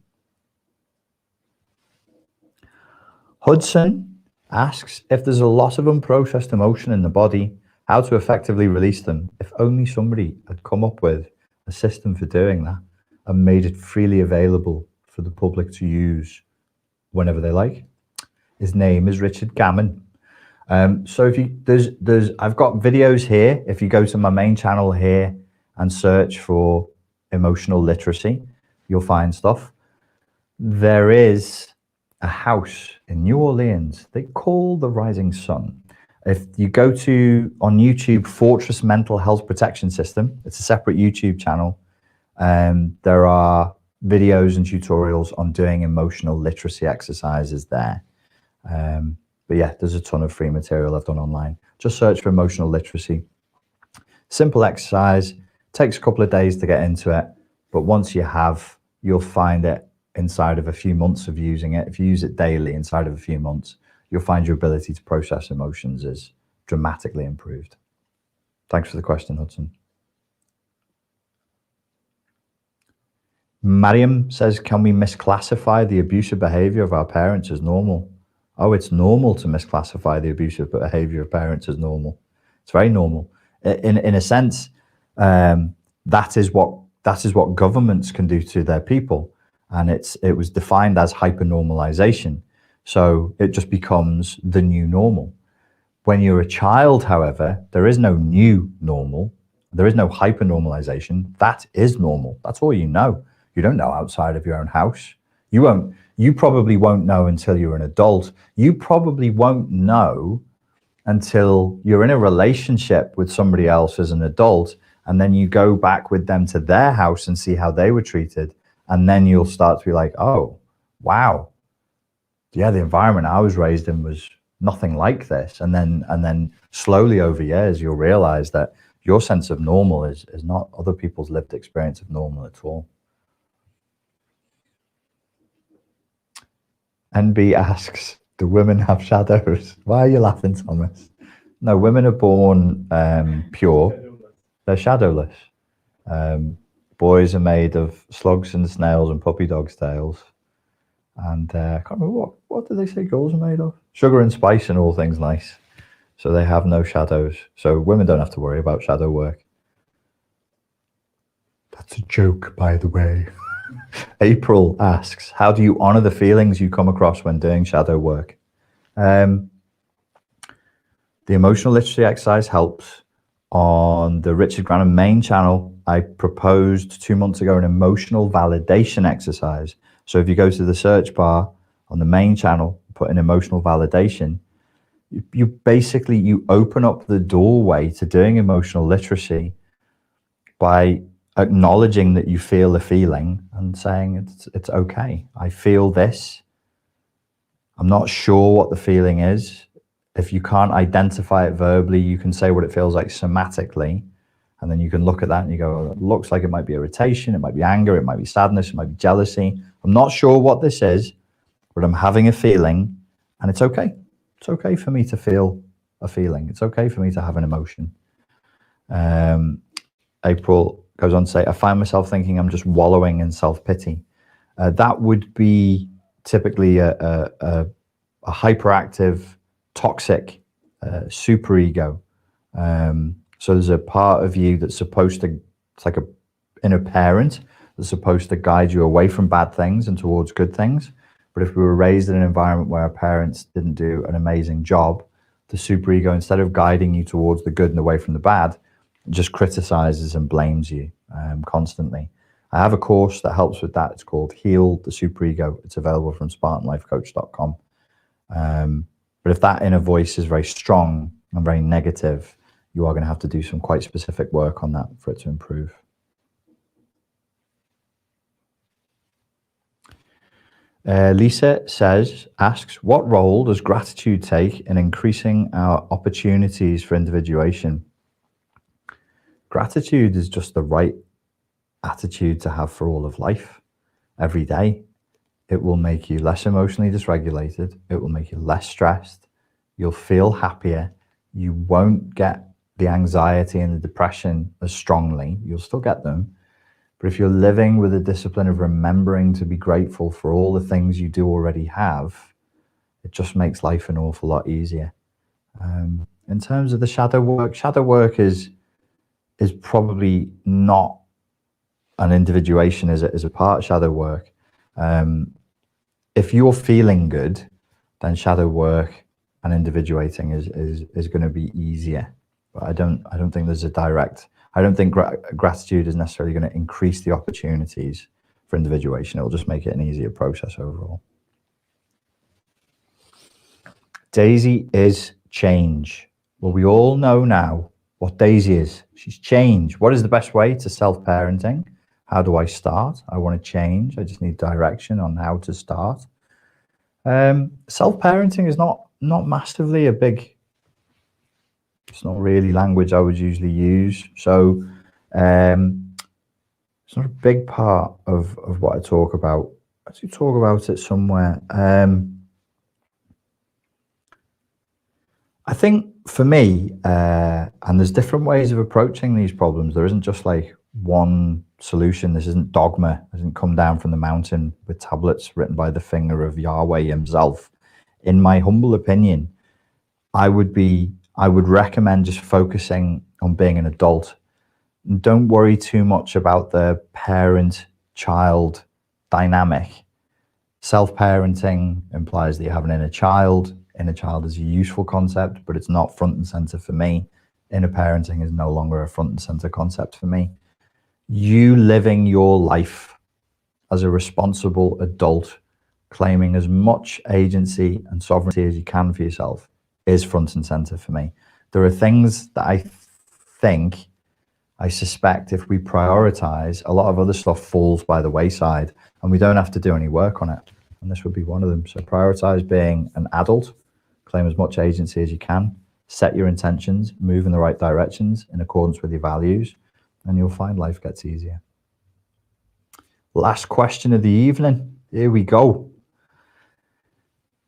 Hudson asks, if there's a lot of unprocessed emotion in the body, how to effectively release them. If only somebody had come up with a system for doing that and made it freely available for the public to use whenever they like. His name is Richard Gammon. So if you I've got videos here. If you go to my main channel here and search for emotional literacy, you'll find stuff. There is a house in New Orleans they call the Rising Sun. If you go to on YouTube, Fortress Mental Health Protection System, it's a separate YouTube channel. There are videos and tutorials on doing emotional literacy exercises there. But yeah, there's a ton of free material I've done online. Just search for emotional literacy. Simple exercise, takes a couple of days to get into it, but once you have, you'll find it inside of a few months of using it. If you use it daily, inside of a few months, you'll find your ability to process emotions is dramatically improved. Thanks for the question, Hudson. Mariam says, can we misclassify the abusive behavior of our parents as normal? Oh, it's normal to misclassify the abusive behavior of parents as normal. It's very normal. In a sense, that is what governments can do to their people. And it was defined as hypernormalization. So it just becomes the new normal. When you're a child, however, there is no new normal. There is no hypernormalization. That is normal. That's all you know. You don't know outside of your own house. You probably won't know until you're an adult. You probably won't know until you're in a relationship with somebody else as an adult, and then you go back with them to their house and see how they were treated. And then you'll start to be like, oh, wow. Yeah, the environment I was raised in was nothing like this. And then slowly over years, you'll realize that your sense of normal is not other people's lived experience of normal at all. NB asks, do women have shadows? Why are you laughing, Thomas? No, women are born pure. They're shadowless. Boys are made of slugs and snails and puppy dog's tails. And I can't remember, what do they say girls are made of? Sugar and spice and all things nice. So they have no shadows. So women don't have to worry about shadow work. That's a joke, by the way. April asks, how do you honor the feelings you come across when doing shadow work? The emotional literacy exercise helps. On the Richard Grannon main channel, I proposed 2 months ago an emotional validation exercise. So if you go to the search bar on the main channel, put in emotional validation, you basically, you open up the doorway to doing emotional literacy by acknowledging that you feel a feeling and saying it's okay. I feel this. I'm not sure what the feeling is. If you can't identify it verbally, you can say what it feels like somatically. And then you can look at that and you go, oh, it looks like it might be irritation, it might be anger, it might be sadness, it might be jealousy. I'm not sure what this is, but I'm having a feeling, and it's okay. It's okay for me to feel a feeling. It's okay for me to have an emotion. April goes on to say, I find myself thinking I'm just wallowing in self-pity. That would be typically a hyperactive, toxic superego. So there's a part of you that's supposed to, it's like a inner parent that's supposed to guide you away from bad things and towards good things. But if we were raised in an environment where our parents didn't do an amazing job, the superego, instead of guiding you towards the good and away from the bad, just criticizes and blames you constantly. I have a course that helps with that. It's called Heal the Superego. It's available from SpartanLifeCoach.com. But if that inner voice is very strong and very negative, you are going to have to do some quite specific work on that for it to improve. Lisa asks, what role does gratitude take in increasing our opportunities for individuation? Gratitude is just the right attitude to have for all of life, every day. It will make you less emotionally dysregulated. It will make you less stressed. You'll feel happier. You won't get the anxiety and the depression as strongly. You'll still get them. But if you're living with a discipline of remembering to be grateful for all the things you do already have, it just makes life an awful lot easier. In terms of the shadow work is probably not an individuation as a part of shadow work. If you're feeling good, then shadow work and individuating is going to be easier. But I don't think there's a direct. I don't think gratitude is necessarily going to increase the opportunities for individuation. It will just make it an easier process overall. Daisy is change. Well, we all know now what Daisy is. She's change. What is the best way to self-parenting? How do I start? I want to change. I just need direction on how to start. Self-parenting is not massively a big, it's not really language I would usually use. So it's not a big part of what I talk about. I do talk about it somewhere. I think for me, and there's different ways of approaching these problems. There isn't just like one solution. This isn't dogma. It doesn't come down from the mountain with tablets written by the finger of Yahweh himself. In my humble opinion, I would recommend just focusing on being an adult. Don't worry too much about the parent-child dynamic. Self-parenting implies that you have an inner child. Inner child is a useful concept, but it's not front and center for me. Inner parenting is no longer a front and center concept for me. You living your life as a responsible adult, claiming as much agency and sovereignty as you can for yourself, is front and center for me. There are things that I suspect if we prioritize, a lot of other stuff falls by the wayside and we don't have to do any work on it. And this would be one of them. So prioritize being an adult, claim as much agency as you can, set your intentions, move in the right directions in accordance with your values, and you'll find life gets easier. Last question of the evening. Here we go.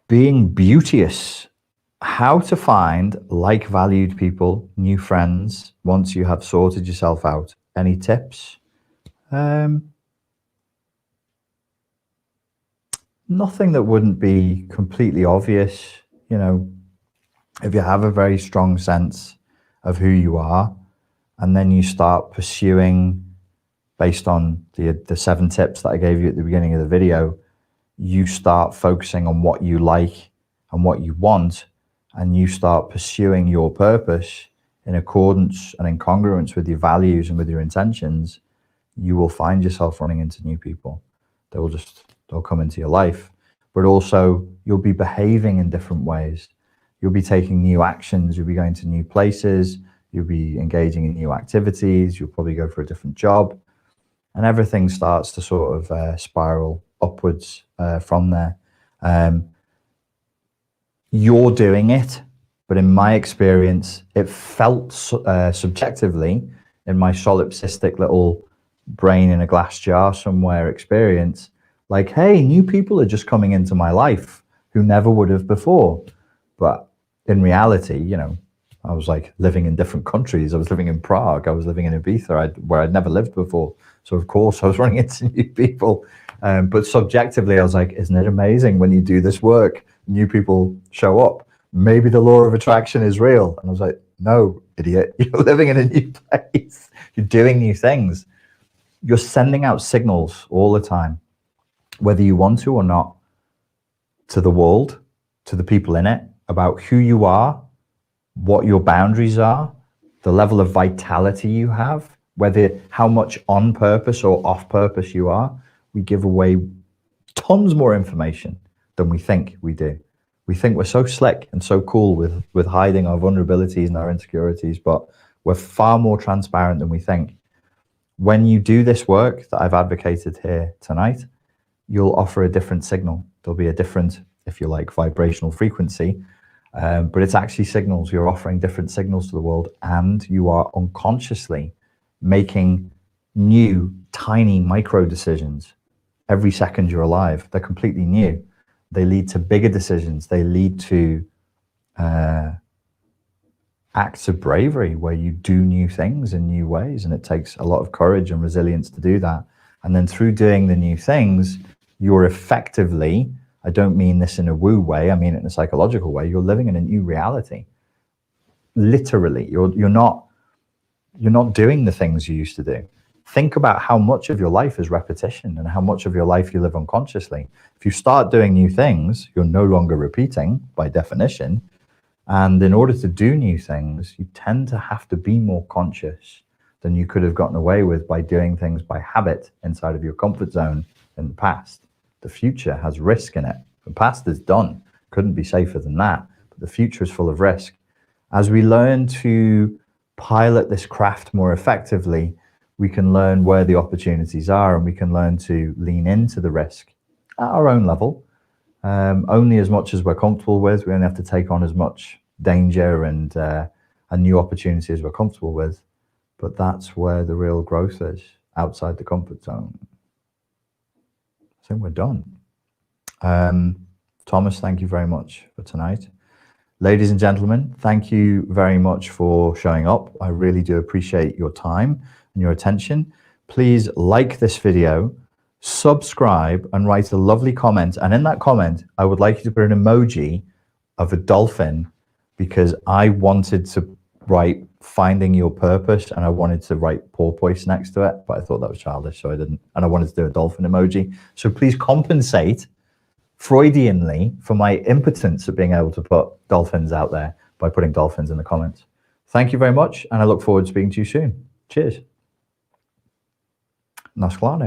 Being beauteous. How to find like-valued people, new friends, once you have sorted yourself out. Any tips? Nothing that wouldn't be completely obvious. You know, if you have a very strong sense of who you are, and then you start pursuing based on the 7 tips that I gave you at the beginning of the video, you start focusing on what you like and what you want, and you start pursuing your purpose in accordance and in congruence with your values and with your intentions, you will find yourself running into new people. They'll come into your life, but also you'll be behaving in different ways. You'll be taking new actions. You'll be going to new places. You'll be engaging in new activities. You'll probably go for a different job, and everything starts to sort of spiral upwards from there. You're doing it, but in my experience, it felt subjectively, in my solipsistic little brain in a glass jar somewhere experience, like, hey, new people are just coming into my life who never would have before. But in reality, you know, I was like living in different countries. I was living in Prague. I was living in Ibiza, where I'd never lived before. So of course I was running into new people. But subjectively, I was like, isn't it amazing when you do this work, new people show up? Maybe the law of attraction is real. And I was like, no, idiot, you're living in a new place. You're doing new things. You're sending out signals all the time, whether you want to or not, to the world, to the people in it, about who you are, what your boundaries are, the level of vitality you have, whether how much on purpose or off purpose you are. We give away tons more information than we think we do. We think we're so slick and so cool with hiding our vulnerabilities and our insecurities, but we're far more transparent than we think. When you do this work that I've advocated here tonight, you'll offer a different signal. There'll be a different, if you like, vibrational frequency, but it's actually signals. You're offering different signals to the world, and you are unconsciously making new, tiny micro decisions every second you're alive. They're completely new. They lead to bigger decisions. They lead to acts of bravery where you do new things in new ways, and it takes a lot of courage and resilience to do that. And then through doing the new things, you're effectively, I don't mean this in a woo way, I mean it in a psychological way, you're living in a new reality. Literally, you're not doing the things you used to do. Think about how much of your life is repetition and how much of your life you live unconsciously. If you start doing new things, you're no longer repeating by definition. And in order to do new things, you tend to have to be more conscious than you could have gotten away with by doing things by habit inside of your comfort zone in the past. The future has risk in it. The past is done. Couldn't be safer than that. But the future is full of risk. As we learn to pilot this craft more effectively, we can learn where the opportunities are, and we can learn to lean into the risk at our own level, only as much as we're comfortable with. We only have to take on as much danger and new opportunity as we're comfortable with. But that's where the real growth is, outside the comfort zone. I think we're done. Thomas, thank you very much for tonight. Ladies and gentlemen, thank you very much for showing up. I really do appreciate your time and your attention. Please like this video, subscribe, and write a lovely comment. And in that comment, I would like you to put an emoji of a dolphin, because I wanted to write finding your purpose, and I wanted to write porpoise next to it, but I thought that was childish, so I didn't. And I wanted to do a dolphin emoji. So please compensate Freudianly for my impotence at being able to put dolphins out there by putting dolphins in the comments. Thank you very much, and I look forward to speaking to you soon. Cheers. Nasklane.